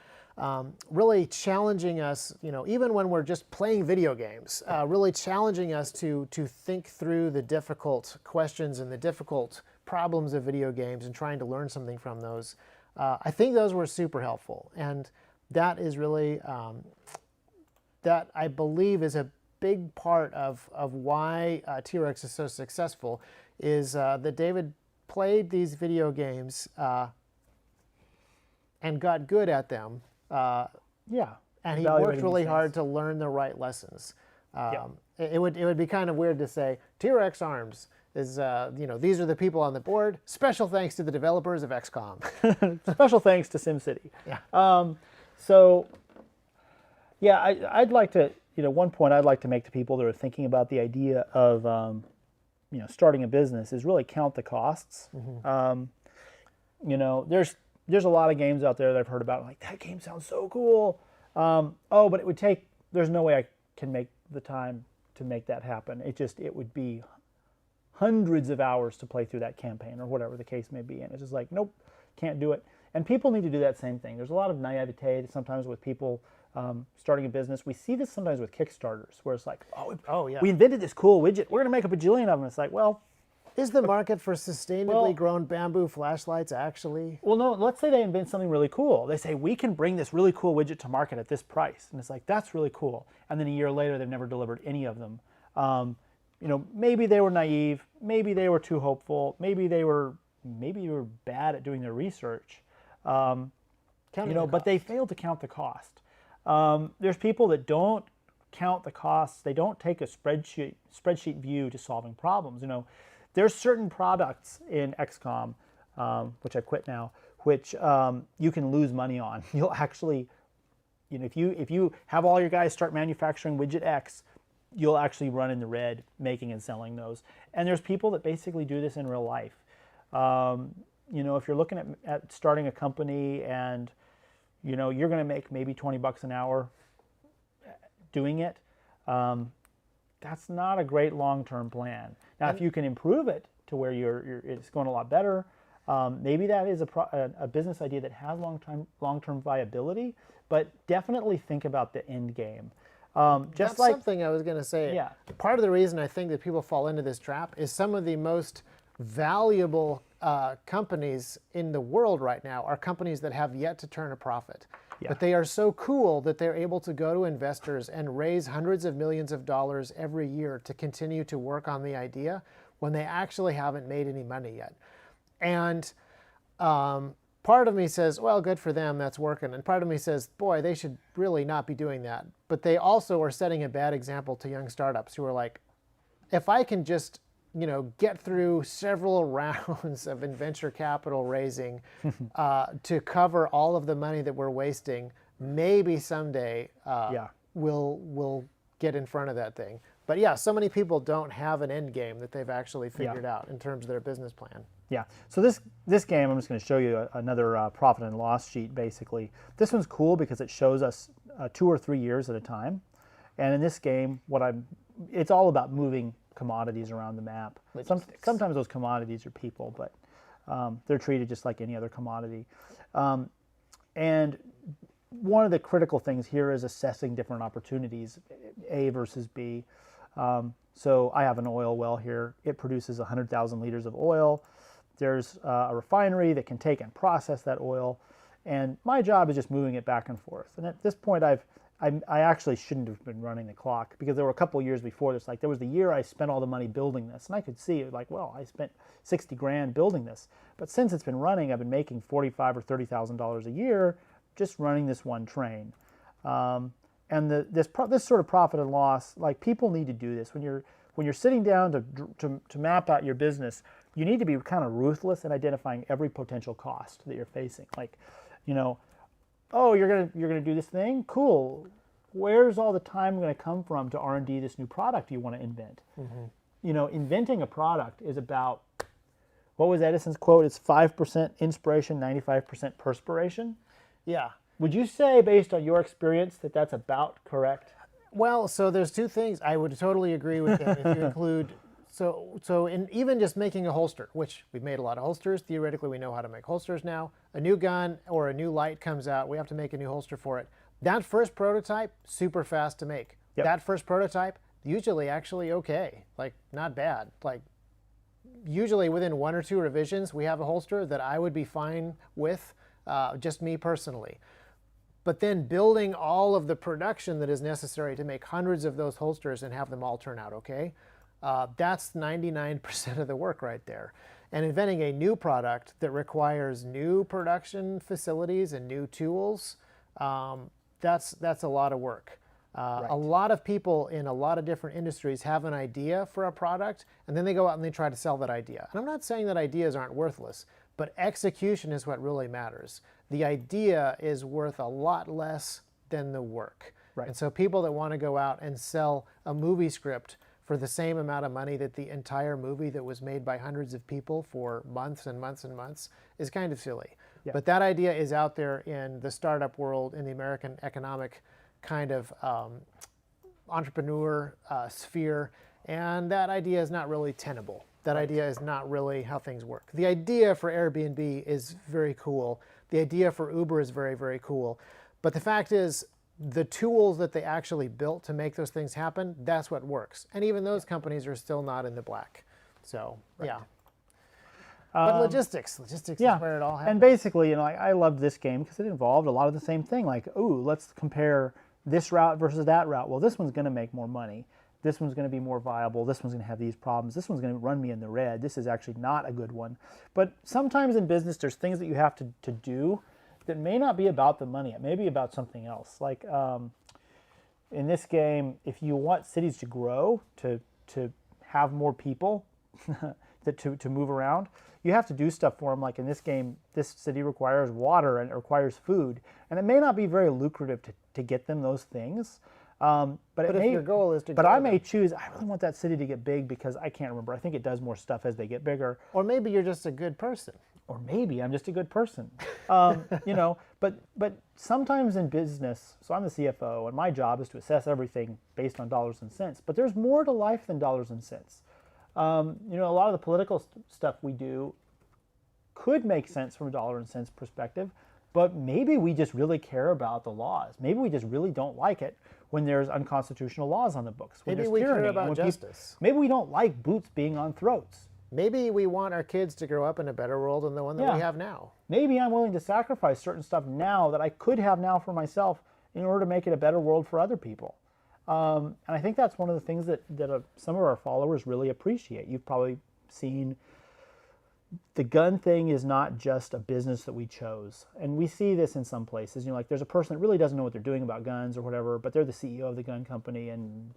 really challenging us, even when we're just playing video games, really challenging us to think through the difficult questions and the difficult problems of video games and trying to learn something from those, I think those were super helpful. And that is really, that I believe is a big part of why T.REX is so successful, is that David played these video games and got good at them. And he worked really hard to learn the right lessons. It would be kind of weird to say T.REX Arms is, these are the people on the board. Special thanks to the developers of XCOM. Special thanks to SimCity. I'd like to, one point I'd like to make to people that are thinking about the idea of, starting a business is really count the costs. There's a lot of games out there that I've heard about, like, that game sounds so cool. But it would take, there's no way I can make the time to make that happen. It would be hundreds of hours to play through that campaign or whatever the case may be. And it's just like, nope, can't do it. And people need to do that same thing. There's a lot of naivete sometimes with people starting a business. We see this sometimes with Kickstarters, where it's like, we invented this cool widget. We're going to make a bajillion of them. It's like, well, is the market for sustainably grown bamboo flashlights actually? Well, no, let's say they invent something really cool. They say, we can bring this really cool widget to market at this price. And it's like, that's really cool. And then a year later, they've never delivered any of them. Maybe they were naive. Maybe they were too hopeful. Maybe they were bad at doing their research. But they failed to count the cost. There's people that don't count the costs. They don't take a spreadsheet view to solving problems. There's certain products in XCOM, which I quit now, which you can lose money on. You'll actually, if you have all your guys start manufacturing widget X, you'll actually run in the red making and selling those. And there's people that basically do this in real life. If you're looking at starting a company and you're going to make maybe $20 an hour doing it, that's not a great long-term plan. Now, if you can improve it to where it's going a lot better, maybe that is a business idea that has long-term viability. But definitely think about the end game. That's something I was going to say. Part of the reason I think that people fall into this trap is some of the most valuable companies in the world right now are companies that have yet to turn a profit. But they are so cool that they're able to go to investors and raise hundreds of millions of dollars every year to continue to work on the idea when they actually haven't made any money yet. And part of me says, well, good for them, that's working. And part of me says, boy, they should really not be doing that. But they also are setting a bad example to young startups who are like, if I can just get through several rounds of venture capital raising to cover all of the money that we're wasting, maybe someday we'll get in front of that thing. But yeah, so many people don't have an end game that they've actually figured out in terms of their business plan. So this game, I'm just going to show you another profit and loss sheet, basically. This one's cool because it shows us 2 or 3 years at a time. And in this game, it's all about moving commodities around the map. Sometimes those commodities are people, but They're treated just like any other commodity. And one of the critical things here is assessing different opportunities, A versus B. So I have an oil well here. It produces 100,000 liters of oil. There's a refinery that can take and process that oil. And my job is just moving it back and forth. And at this point, I actually shouldn't have been running the clock, because there were a couple of years before this. Like, there was the year I spent all the money building this, and I could see it, like, well, I spent 60 grand building this. But since it's been running, I've been making $45,000 or $30,000 a year just running this one train. And this sort of profit and loss, like, people need to do this when you're sitting down to map out your business. You need to be kind of ruthless in identifying every potential cost that you're facing. Like, oh, you're gonna do this thing? Cool. Where's all the time going to come from to R&D this new product you want to invent? Inventing a product is about, what was Edison's quote? It's 5% inspiration, 95% perspiration. Yeah. Would you say, based on your experience, that that's about correct? Well, so there's two things. I would totally agree with that if you include, so in even just making a holster, which we've made a lot of holsters. Theoretically, we know how to make holsters now. A new gun or a new light comes out, we have to make a new holster for it. That first prototype, super fast to make. Yep. That first prototype, usually actually okay, like not bad. Like usually within 1 or 2 revisions, we have a holster that I would be fine with, just me personally. But then building all of the production that is necessary to make hundreds of those holsters and have them all turn out okay, that's 99% of the work right there. And inventing a new product that requires new production facilities and new tools, that's a lot of work. Right. A lot of people in a lot of different industries have an idea for a product, and then they go out and they try to sell that idea. And I'm not saying that ideas aren't worthless, but execution is what really matters. The idea is worth a lot less than the work. Right. And so people that want to go out and sell a movie script for the same amount of money that the entire movie that was made by hundreds of people for months and months and months is kind of silly. Yeah. But that idea is out there in the startup world, in the American economic kind of entrepreneur sphere, and that idea is not really tenable. That idea is not really how things work. The idea for Airbnb is very cool. The idea for Uber is very, very cool. But the fact is, the tools that they actually built to make those things happen, that's what works. And even those companies are still not in the black. So, yeah. But logistics is where it all happens. And basically, I loved this game because it involved a lot of the same thing. Like, ooh, let's compare this route versus that route. Well, this one's going to make more money. This one's going to be more viable. This one's going to have these problems. This one's going to run me in the red. This is actually not a good one. But sometimes in business, there's things that you have to do that may not be about the money. It may be about something else. Like in this game, if you want cities to grow, to have more people to move around, you have to do stuff for them. Like in this game, this city requires water and it requires food. And it may not be very lucrative to get them those things. But if your goal is to But grow I them. may choose, I really want that city to get big because I can't remember. I think it does more stuff as they get bigger. Or maybe you're just a good person. Or maybe I'm just a good person. But sometimes in business, so I'm the CFO, and my job is to assess everything based on dollars and cents. But there's more to life than dollars and cents. A lot of the political stuff we do could make sense from a dollar and cents perspective, but maybe we just really care about the laws. Maybe we just really don't like it when there's unconstitutional laws on the books. When Maybe there's we care tyranny, about when justice. maybe we don't like boots being on throats. Maybe we want our kids to grow up in a better world than the one that we Yeah. have now. Maybe I'm willing to sacrifice certain stuff now that I could have now for myself in order to make it a better world for other people. And I think that's one of the things that some of our followers really appreciate. You've probably seen the gun thing is not just a business that we chose. And we see this in some places. Like there's a person that really doesn't know what they're doing about guns or whatever, but they're the CEO of the gun company, and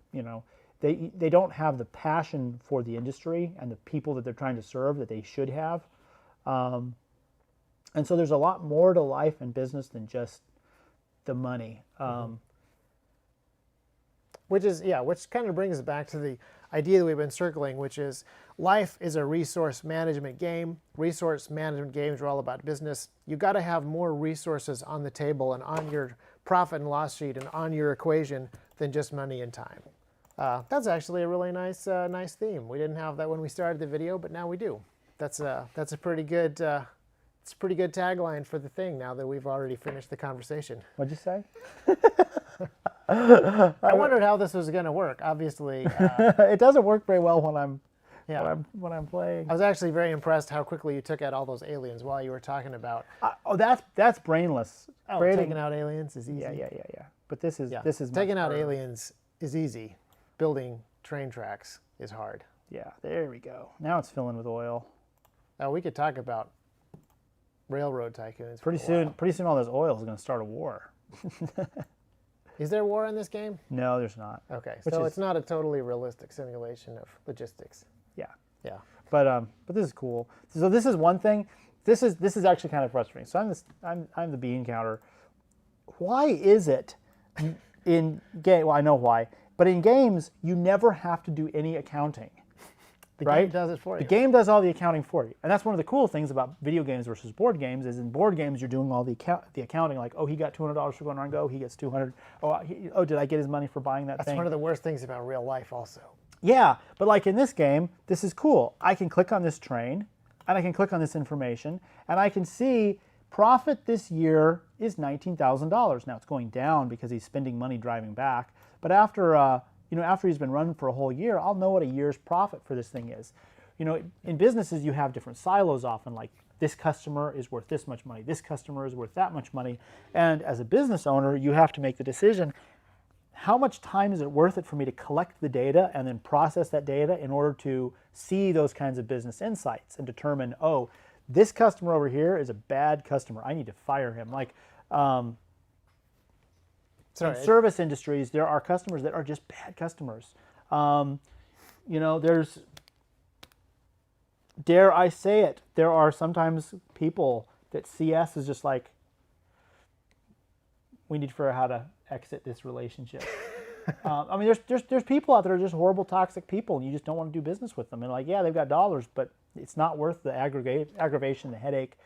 they don't have the passion for the industry and the people that they're trying to serve that they should have. And so there's a lot more to life and business than just the money. Which kind of brings us back to the idea that we've been circling, which is life is a resource management game. Resource management games are all about business. You got to have more resources on the table and on your profit and loss sheet and on your equation than just money and time. That's actually a really nice theme. We didn't have that when we started the video, but now we do. That's a pretty good it's a pretty good tagline for the thing. Now that we've already finished the conversation, What'd you say? I wondered how this was going to work. Obviously, It doesn't work very well when I'm yeah. when I'm playing. I was actually very impressed how quickly you took out all those aliens while you were talking about. That's brainless. Oh, Creating- taking out aliens is easy. yeah. But this is Yeah. this is Taking much out harder. aliens is easy. Building train tracks is hard. Yeah, there we go. Now it's filling with oil. Now we could talk about railroad tycoons. for a Pretty soon all this oil is going to start a war. while. Is there war in this game? No, there's not. Okay, Which so is- it's not a totally realistic simulation of logistics. Yeah. Yeah. But this is cool. So this is one thing. This is actually kind of frustrating. So I'm the bean counter. Why is it in game? Well, I know why. But in games, you never have to do any accounting. The Right? game does it for you. The game does all the accounting for you, and that's one of the cool things about video games versus board games. Is in board games you're doing all the accounting. Like, oh, he got $200 for going on Go. He gets 200. Oh, did I get his money for buying that That's thing? one of the worst things about real life also. Yeah, but like in this game, this is cool. I can click on this train, and I can click on this information, and I can see profit this year is $19,000. Now it's going down because he's spending money driving back. But after after he's been running for a whole year, I'll know what a year's profit for this thing is. In businesses you have different silos often, like this customer is worth this much money, this customer is worth that much money, and as a business owner, you have to make the decision. How much time is it worth it for me to collect the data and then process that data in order to see those kinds of business insights and determine, oh, this customer over here is a bad customer. I need to fire him. Like in service industries, there are customers that are just bad customers. There's, dare I say it, there are sometimes people that CS is just like, we need to figure out how to exit this relationship. There's people out there that are just horrible, toxic people, and you just don't want to do business with them. And like, yeah, they've got dollars, but it's not worth the aggravation, the headache,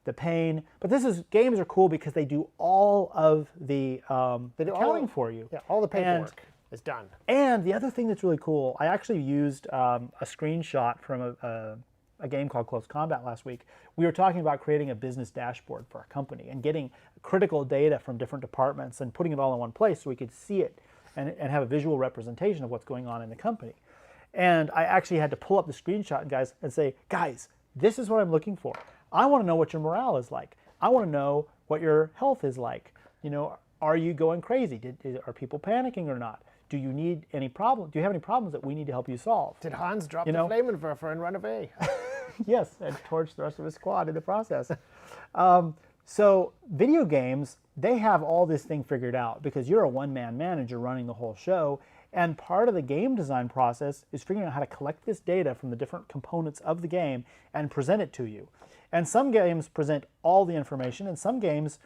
the pain. But games are cool because they do all of the accounting for you. Yeah, all the paperwork is done. And the other thing that's really cool, I actually used a screenshot from a game called Close Combat last week. We were talking about creating a business dashboard for our company and getting critical data from different departments and putting it all in one place so we could see it and have a visual representation of what's going on in the company. And I actually had to pull up the screenshot, guys, and say, guys, this is what I'm looking for. I want to know what your morale is like. I want to know what your health is like. Are you going crazy? Are people panicking or not? Do you need any problem? Do you have any problems that we need to help you solve? Did Hans drop the Flammenwerfer and run away? Yes, and torch the rest of his squad in the process. So video games, they have all this thing figured out because you're a one-man manager running the whole show, and part of the game design process is figuring out how to collect this data from the different components of the game and present it to you. And some games present all the information, and some games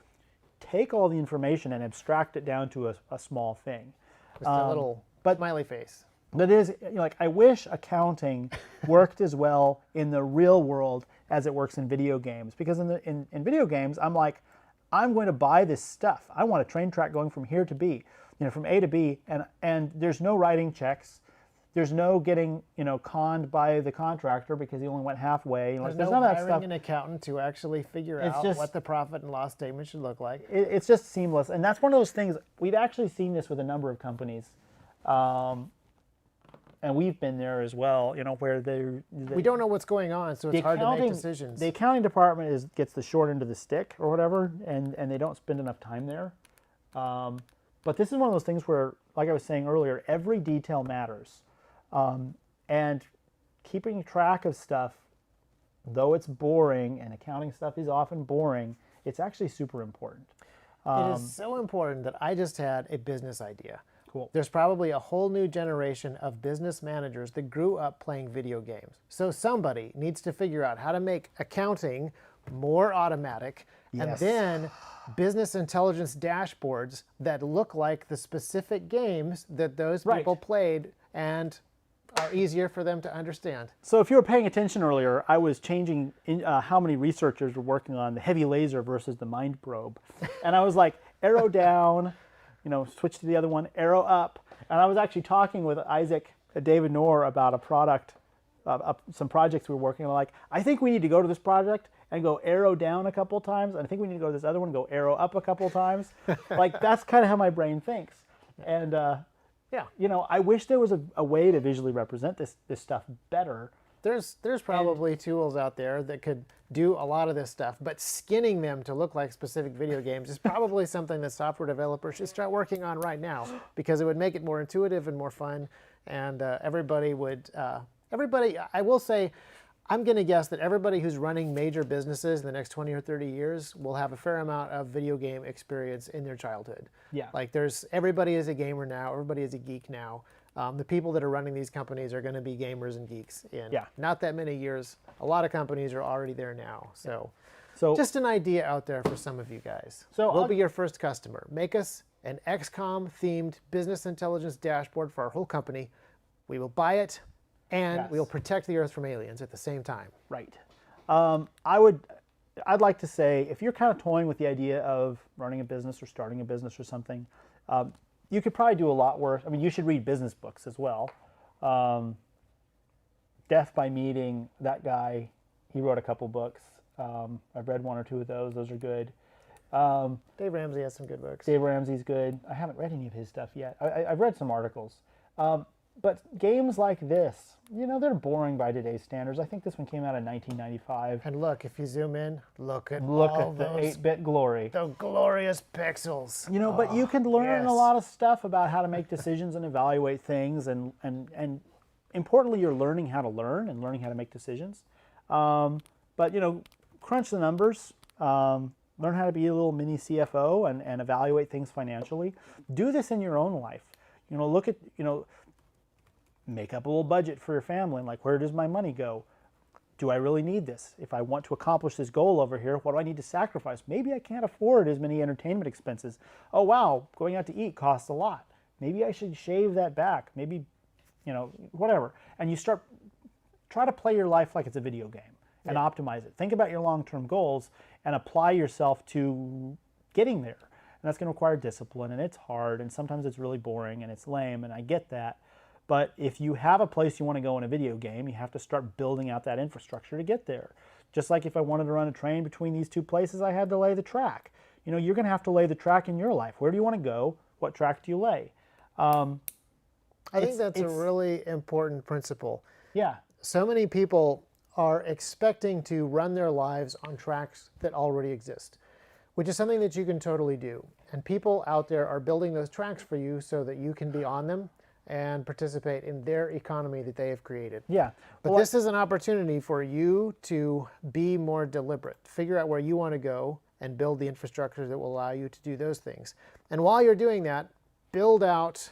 take all the information and abstract it down to a small thing. Just a little smiley face. But it is, I wish accounting worked as well in the real world as it works in video games. Because in video games, I'm like, I'm going to buy this stuff. I want a train track going from here to B, from A to B, and there's no writing checks. There's no getting, conned by the contractor because he only went halfway. There's none no of that hiring stuff. an accountant to actually figure out what the profit and loss statement should look like. It's just seamless, and that's one of those things. We've actually seen this with a number of companies. And we've been there as well, where we don't know what's going on, so it's hard to make decisions. The accounting department gets the short end of the stick or whatever, and they don't spend enough time there. But this is one of those things where, like I was saying earlier, every detail matters. And keeping track of stuff, though it's boring, and accounting stuff is often boring, it's actually super important. It is so important that I just had a business idea. Cool. There's probably a whole new generation of business managers that grew up playing video games. So somebody needs to figure out how to make accounting more automatic, and then business intelligence dashboards that look like the specific games that those people played and are easier for them to understand. So if you were paying attention earlier, I was changing how many researchers were working on the heavy laser versus the mind probe. And I was like, arrow down, switch to the other one, arrow up. And I was actually talking with David Knorr about a product some projects we were working on. Like, I think we need to go to this project and go arrow down a couple of times, and I think we need to go to this other one and go arrow up a couple of times. Like, that's kind of how my brain thinks. And Yeah. you know, I wish there was a way to visually represent this stuff better. There's probably tools out there that could do a lot of this stuff, but skinning them to look like specific video games is probably something that software developers should start working on right now, because it would make it more intuitive and more fun, and everybody would, I will say, I'm going to guess that everybody who's running major businesses in the next 20 or 30 years will have a fair amount of video game experience in their childhood. Yeah. Like, everybody is a gamer now, everybody is a geek now. The people that are running these companies are going to be gamers and geeks in not that many years. A lot of companies are already there now. So just an idea out there for some of you guys. So we'll be your first customer. Make us an XCOM themed business intelligence dashboard for our whole company. We will buy it, and we will protect the Earth from aliens at the same time. Right. I'd like to say, if you're kind of toying with the idea of running a business or starting a business or something, you could probably do a lot worse. I mean, you should read business books as well. Death by Meeting, that guy, he wrote a couple books. I've read one or two of those. Those are good. Dave Ramsey has some good books. Dave Ramsey's good. I haven't read any of his stuff yet. I've read some articles. But games like this, you know, they're boring by today's standards. I think this one came out in 1995. And look, if you zoom in, look at The those 8-bit glory. the glorious pixels. You know, but you can learn a lot of stuff about how to make decisions and evaluate things, and importantly, you're learning how to learn and learning how to make decisions. But, you know, crunch the numbers, learn how to be a little mini CFO and evaluate things financially. Do this in your own life. You know, look at, you know, make up a little budget for your family, and like, where does my money go? Do I really need this? If I want to accomplish this goal over here, what do I need to sacrifice? Maybe I can't afford as many entertainment expenses. Oh wow, going out to eat costs a lot. Maybe I should shave that back. Maybe, you know, whatever. And you try to play your life like it's a video game and optimize it. Think about your long-term goals and apply yourself to getting there. And that's going to require discipline, and it's hard, and sometimes it's really boring and it's lame, and I get that. But if you have a place you want to go in a video game, you have to start building out that infrastructure to get there. Just like if I wanted to run a train between these two places, I had to lay the track. You know, you're going to have to lay the track in your life. Where do you want to go? What track do you lay? I think that's a really important principle. Yeah. So many people are expecting to run their lives on tracks that already exist, which is something that you can totally do. And people out there are building those tracks for you so that you can be on them and participate in their economy that they have created. Yeah. But this is an opportunity for you to be more deliberate, figure out where you want to go and build the infrastructure that will allow you to do those things. And while you're doing that, build out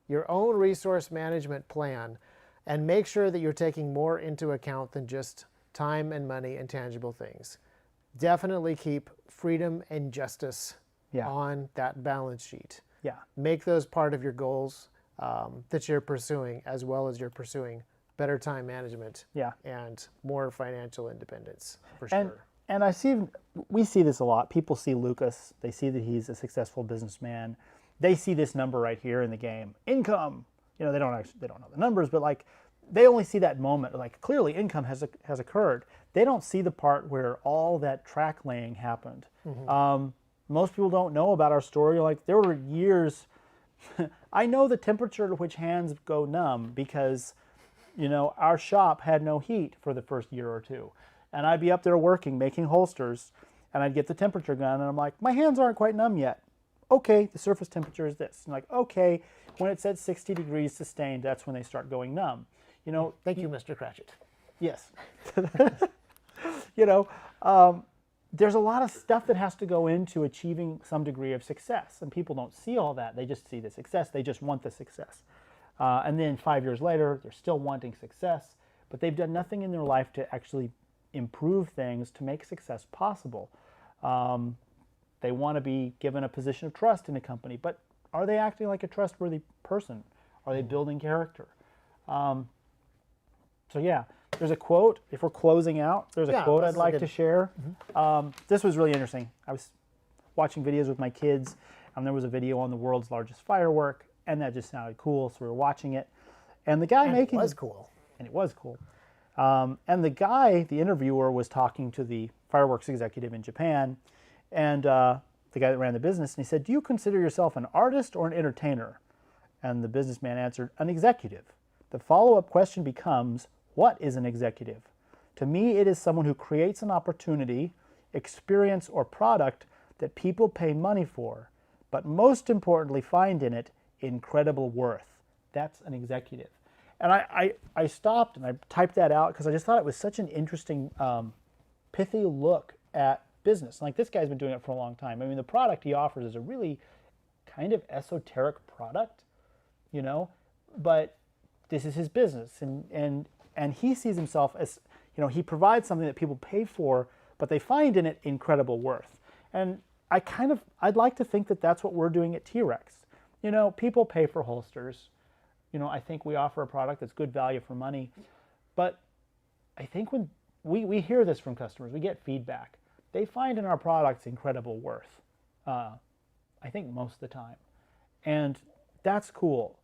your own resource management plan and make sure that you're taking more into account than just time and money and tangible things. Definitely keep freedom and justice on that balance sheet. Yeah. Make those part of your goals that you're pursuing, as well as you're pursuing better time management and more financial independence, for sure. And we see this a lot. People see Lucas, they see that he's a successful businessman. They see this number right here in the game, income. You know, they don't know the numbers, but like, they only see that moment. Like, clearly income has occurred. They don't see the part where all that track laying happened. Mm-hmm. Most people don't know about our story. Like, there were years. I know the temperature at which hands go numb because, you know, our shop had no heat for the first year or two. And I'd be up there working, making holsters, and I'd get the temperature gun, and I'm like, my hands aren't quite numb yet. Okay, the surface temperature is this. And like, okay, when it's at 60 degrees sustained, that's when they start going numb. You know. Thank you, Mr. Cratchit. Yes. You know, there's a lot of stuff that has to go into achieving some degree of success, and people don't see all that. They just see the success. They just want the success. And then 5 years later, they're still wanting success, but they've done nothing in their life to actually improve things to make success possible. They want to be given a position of trust in a company, but are they acting like a trustworthy person? Are they building character? So yeah, there's a quote. If we're closing out, there's a quote I'd like to share. Mm-hmm. This was really interesting. I was watching videos with my kids, and there was a video on the world's largest firework, and that just sounded cool, so we were watching it. And the guy making it was cool. And it was cool. And the guy, the interviewer, was talking to the fireworks executive in Japan, and the guy that ran the business, and he said, "Do you consider yourself an artist or an entertainer?" And the businessman answered, "An executive." The follow-up question becomes, what is an executive? To me, it is someone who creates an opportunity, experience, or product that people pay money for, but most importantly find in it incredible worth. That's an executive. And I stopped and I typed that out because I just thought it was such an interesting, pithy look at business. Like, this guy's been doing it for a long time. I mean, the product he offers is a really kind of esoteric product, you know, but this is his business, and he sees himself as, you know, he provides something that people pay for, but they find in it incredible worth. And I'd like to think that that's what we're doing at T.REX. You know, people pay for holsters. You know, I think we offer a product that's good value for money, but I think when we hear this from customers, we get feedback. They find in our products incredible worth, I think most of the time. And that's cool.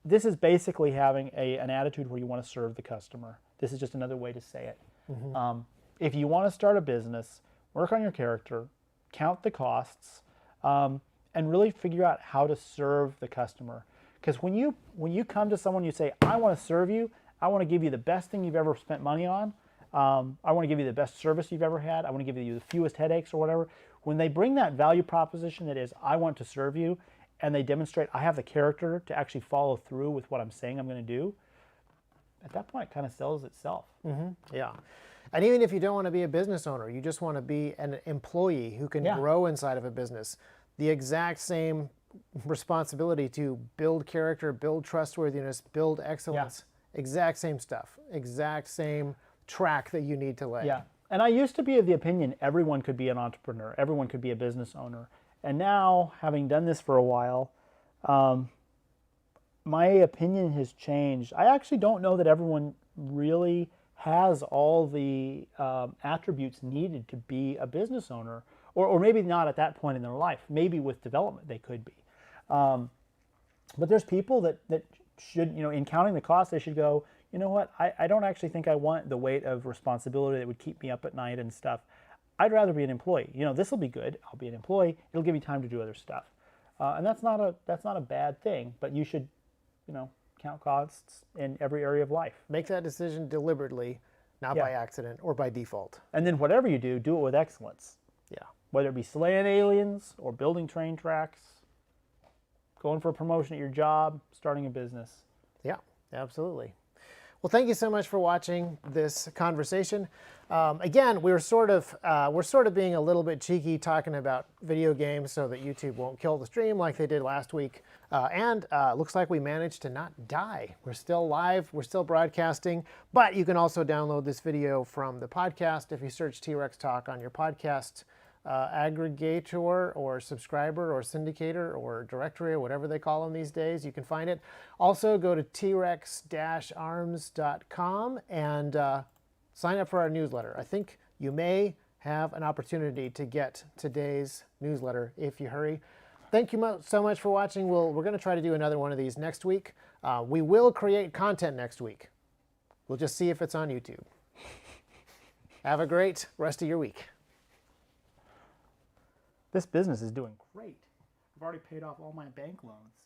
This is basically having an attitude where you want to serve the customer. This is just another way to say it. Mm-hmm. If you want to start a business, work on your character, count the costs, and really figure out how to serve the customer. Because when you come to someone, you say, "I want to serve you. I want to give you the best thing you've ever spent money on. I want to give you the best service you've ever had. I want to give you the fewest headaches," or whatever. When they bring that value proposition that is, "I want to serve you," and they demonstrate, "I have the character to actually follow through with what I'm saying I'm going to do," at that point, it kind of sells itself. Mm-hmm. Yeah. And even if you don't want to be a business owner, you just want to be an employee who can grow inside of a business, the exact same responsibility to build character, build trustworthiness, build excellence, exact same stuff, exact same track that you need to lay. Yeah. And I used to be of the opinion everyone could be an entrepreneur, everyone could be a business owner. And now, having done this for a while, my opinion has changed. I actually don't know that everyone really has all the attributes needed to be a business owner, or maybe not at that point in their life. Maybe with development they could be. But there's people that should, you know, in counting the cost, they should go, "You know what, I don't actually think I want the weight of responsibility that would keep me up at night and stuff. I'd rather be an employee. You know, this will be good. I'll be an employee. It'll give me time to do other stuff." And that's not a bad thing, but you should, you know, count costs in every area of life. Make that decision deliberately, not by accident or by default. And then whatever you do, do it with excellence. Yeah. Whether it be slaying aliens or building train tracks, going for a promotion at your job, starting a business. Yeah, absolutely. Well, thank you so much for watching this conversation. Again, we're sort of being a little bit cheeky talking about video games so that YouTube won't kill the stream like they did last week. And looks like we managed to not die. We're still live, we're still broadcasting, but you can also download this video from the podcast if you search T.REX Talk on your podcast aggregator or subscriber or syndicator or directory or whatever they call them these days. You can find it. Also, go to trex-arms.com and sign up for our newsletter. I think you may have an opportunity to get today's newsletter if you hurry. Thank you so much for watching. We're going to try to do another one of these next week. We will create content next week. We'll just see if it's on YouTube. Have a great rest of your week. This business is doing great. I've already paid off all my bank loans.